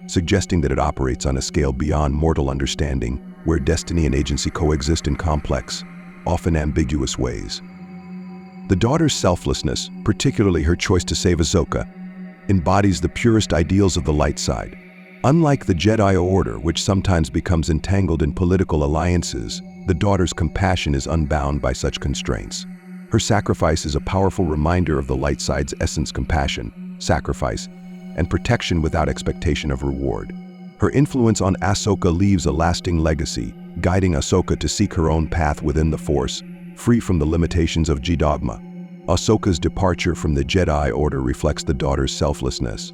suggesting that it operates on a scale beyond mortal understanding, where destiny and agency coexist in complex, often ambiguous ways. The daughter's selflessness, particularly her choice to save Ahsoka, embodies the purest ideals of the light side. Unlike the Jedi Order, which sometimes becomes entangled in political alliances, the daughter's compassion is unbound by such constraints. Her sacrifice is a powerful reminder of the light side's essence: compassion, sacrifice, and protection without expectation of reward. Her influence on Ahsoka leaves a lasting legacy, guiding Ahsoka to seek her own path within the Force, free from the limitations of Jedi dogma. Ahsoka's departure from the Jedi Order reflects the daughter's selflessness,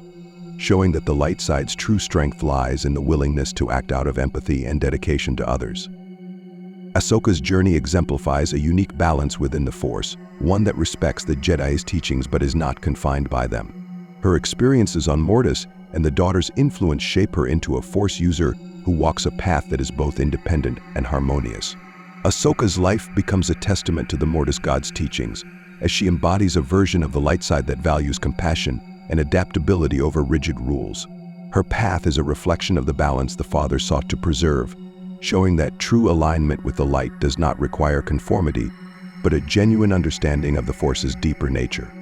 showing that the light side's true strength lies in the willingness to act out of empathy and dedication to others. Ahsoka's journey exemplifies a unique balance within the Force, one that respects the Jedi's teachings but is not confined by them. Her experiences on Mortis and the daughter's influence shape her into a Force user who walks a path that is both independent and harmonious. Ahsoka's life becomes a testament to the Mortis Gods' teachings, as she embodies a version of the light side that values compassion and adaptability over rigid rules. Her path is a reflection of the balance the Father sought to preserve, showing that true alignment with the light does not require conformity, but a genuine understanding of the Force's deeper nature.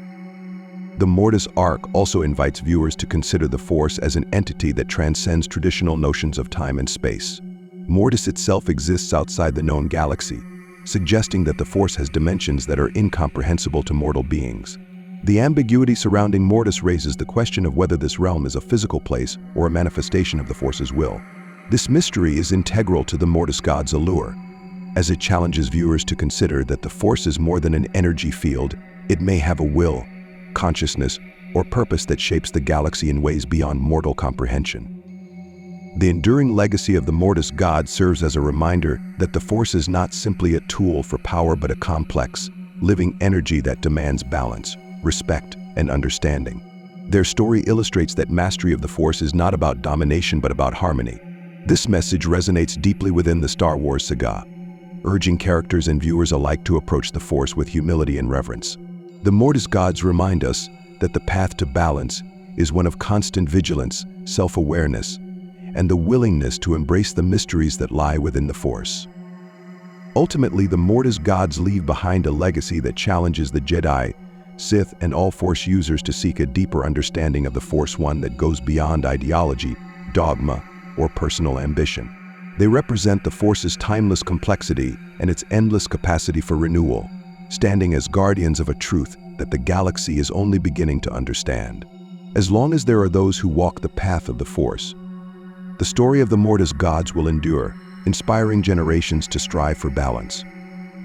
The Mortis arc also invites viewers to consider the Force as an entity that transcends traditional notions of time and space. Mortis itself exists outside the known galaxy, suggesting that the Force has dimensions that are incomprehensible to mortal beings. The ambiguity surrounding Mortis raises the question of whether this realm is a physical place or a manifestation of the Force's will. This mystery is integral to the Mortis Gods' allure, as it challenges viewers to consider that the Force is more than an energy field. It may have a will, consciousness, or purpose that shapes the galaxy in ways beyond mortal comprehension. The enduring legacy of the Mortis Gods serves as a reminder that the Force is not simply a tool for power but a complex, living energy that demands balance, respect, and understanding. Their story illustrates that mastery of the Force is not about domination but about harmony. This message resonates deeply within the Star Wars saga, urging characters and viewers alike to approach the Force with humility and reverence. The Mortis Gods remind us that the path to balance is one of constant vigilance, self-awareness, and the willingness to embrace the mysteries that lie within the Force. Ultimately, the Mortis Gods leave behind a legacy that challenges the Jedi, Sith, and all Force users to seek a deeper understanding of the Force, one that goes beyond ideology, dogma, or personal ambition. They represent the Force's timeless complexity and its endless capacity for renewal, standing as guardians of a truth that the galaxy is only beginning to understand. As long as there are those who walk the path of the Force, the story of the Mortis Gods will endure, inspiring generations to strive for balance,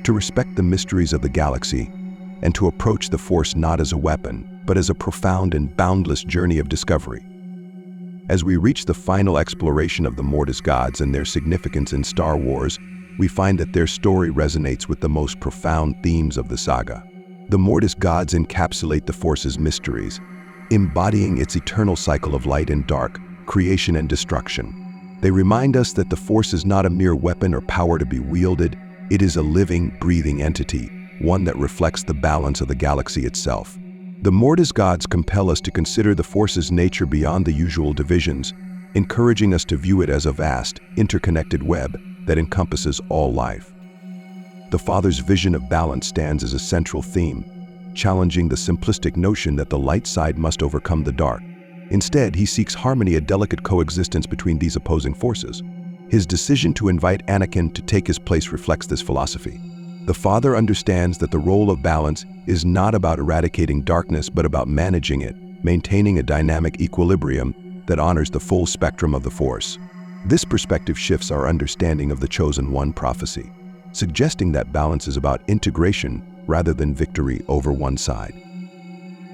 to respect the mysteries of the galaxy, and to approach the Force not as a weapon, but as a profound and boundless journey of discovery. As we reach the final exploration of the Mortis Gods and their significance in Star Wars, we find that their story resonates with the most profound themes of the saga. The Mortis Gods encapsulate the Force's mysteries, embodying its eternal cycle of light and dark, creation and destruction. They remind us that the Force is not a mere weapon or power to be wielded. It is a living, breathing entity, one that reflects the balance of the galaxy itself. The Mortis Gods compel us to consider the Force's nature beyond the usual divisions, encouraging us to view it as a vast, interconnected web that encompasses all life. The Father's vision of balance stands as a central theme, challenging the simplistic notion that the light side must overcome the dark. Instead, he seeks harmony, a delicate coexistence between these opposing forces. His decision to invite Anakin to take his place reflects this philosophy. The Father understands that the role of balance is not about eradicating darkness, but about managing it, maintaining a dynamic equilibrium that honors the full spectrum of the Force. This perspective shifts our understanding of the Chosen One prophecy, suggesting that balance is about integration rather than victory over one side.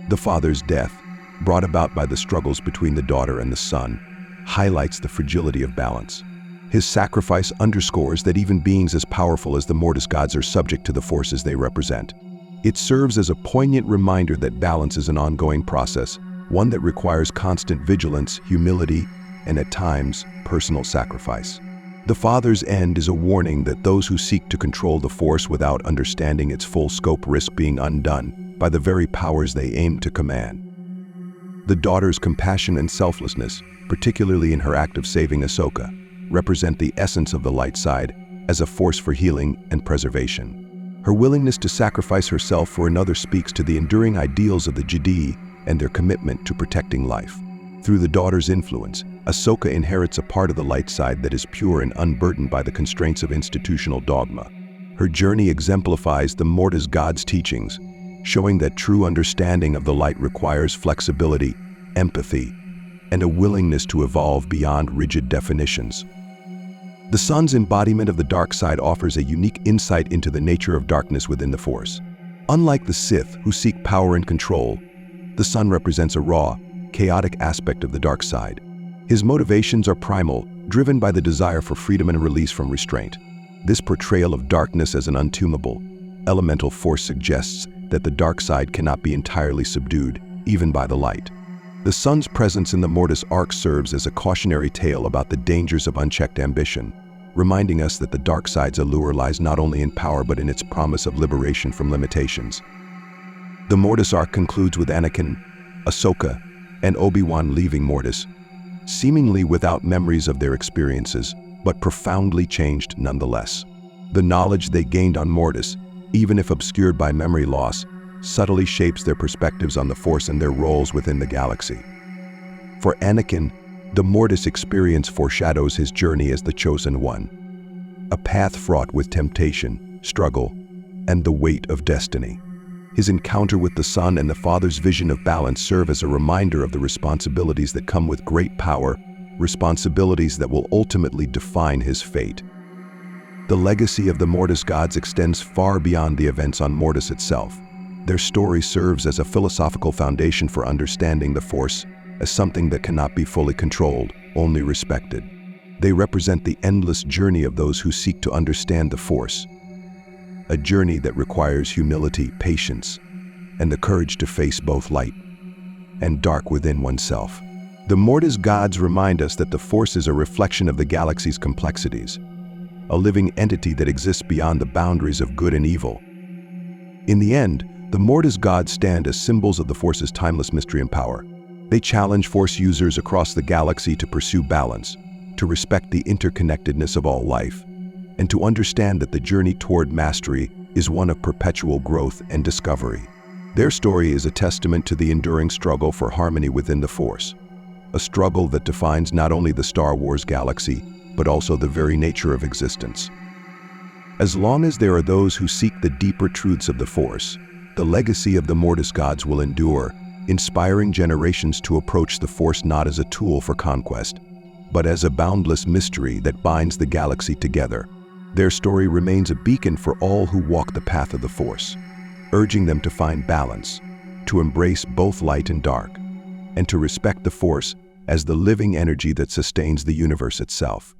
The Father's death, brought about by the struggles between the daughter and the son, highlights the fragility of balance. His sacrifice underscores that even beings as powerful as the Mortis Gods are subject to the forces they represent. It serves as a poignant reminder that balance is an ongoing process, one that requires constant vigilance, humility, and at times, personal sacrifice. The Father's end is a warning that those who seek to control the Force without understanding its full scope risk being undone by the very powers they aim to command. The daughter's compassion and selflessness, particularly in her act of saving Ahsoka, represent the essence of the light side as a force for healing and preservation. Her willingness to sacrifice herself for another speaks to the enduring ideals of the Jedi and their commitment to protecting life. Through the daughter's influence, Ahsoka inherits a part of the light side that is pure and unburdened by the constraints of institutional dogma. Her journey exemplifies the Mortis Gods' teachings, showing that true understanding of the light requires flexibility, empathy, and a willingness to evolve beyond rigid definitions. The Son's embodiment of the dark side offers a unique insight into the nature of darkness within the Force. Unlike the Sith, who seek power and control, the Son represents a raw, chaotic aspect of the dark side. His motivations are primal, driven by the desire for freedom and release from restraint. This portrayal of darkness as an untamable, elemental force suggests that the dark side cannot be entirely subdued, even by the light. The Son's presence in the Mortis arc serves as a cautionary tale about the dangers of unchecked ambition, reminding us that the dark side's allure lies not only in power but in its promise of liberation from limitations. The Mortis arc concludes with Anakin, Ahsoka, and Obi-Wan leaving Mortis, seemingly without memories of their experiences, but profoundly changed nonetheless. The knowledge they gained on Mortis, even if obscured by memory loss, subtly shapes their perspectives on the Force and their roles within the galaxy. For Anakin, the Mortis experience foreshadows his journey as the Chosen One, a path fraught with temptation, struggle, and the weight of destiny. His encounter with the Son and the Father's vision of balance serve as a reminder of the responsibilities that come with great power, responsibilities that will ultimately define his fate. The legacy of the Mortis Gods extends far beyond the events on Mortis itself. Their story serves as a philosophical foundation for understanding the Force as something that cannot be fully controlled, only respected. They represent the endless journey of those who seek to understand the Force, a journey that requires humility, patience, and the courage to face both light and dark within oneself. The Mortis Gods remind us that the Force is a reflection of the galaxy's complexities, a living entity that exists beyond the boundaries of good and evil. In the end, the Mortis Gods stand as symbols of the Force's timeless mystery and power. They challenge Force users across the galaxy to pursue balance, to respect the interconnectedness of all life, and to understand that the journey toward mastery is one of perpetual growth and discovery. Their story is a testament to the enduring struggle for harmony within the Force, a struggle that defines not only the Star Wars galaxy, but also the very nature of existence. As long as there are those who seek the deeper truths of the Force, the legacy of the Mortis Gods will endure, inspiring generations to approach the Force not as a tool for conquest, but as a boundless mystery that binds the galaxy together. Their story remains a beacon for all who walk the path of the Force, urging them to find balance, to embrace both light and dark, and to respect the Force as the living energy that sustains the universe itself.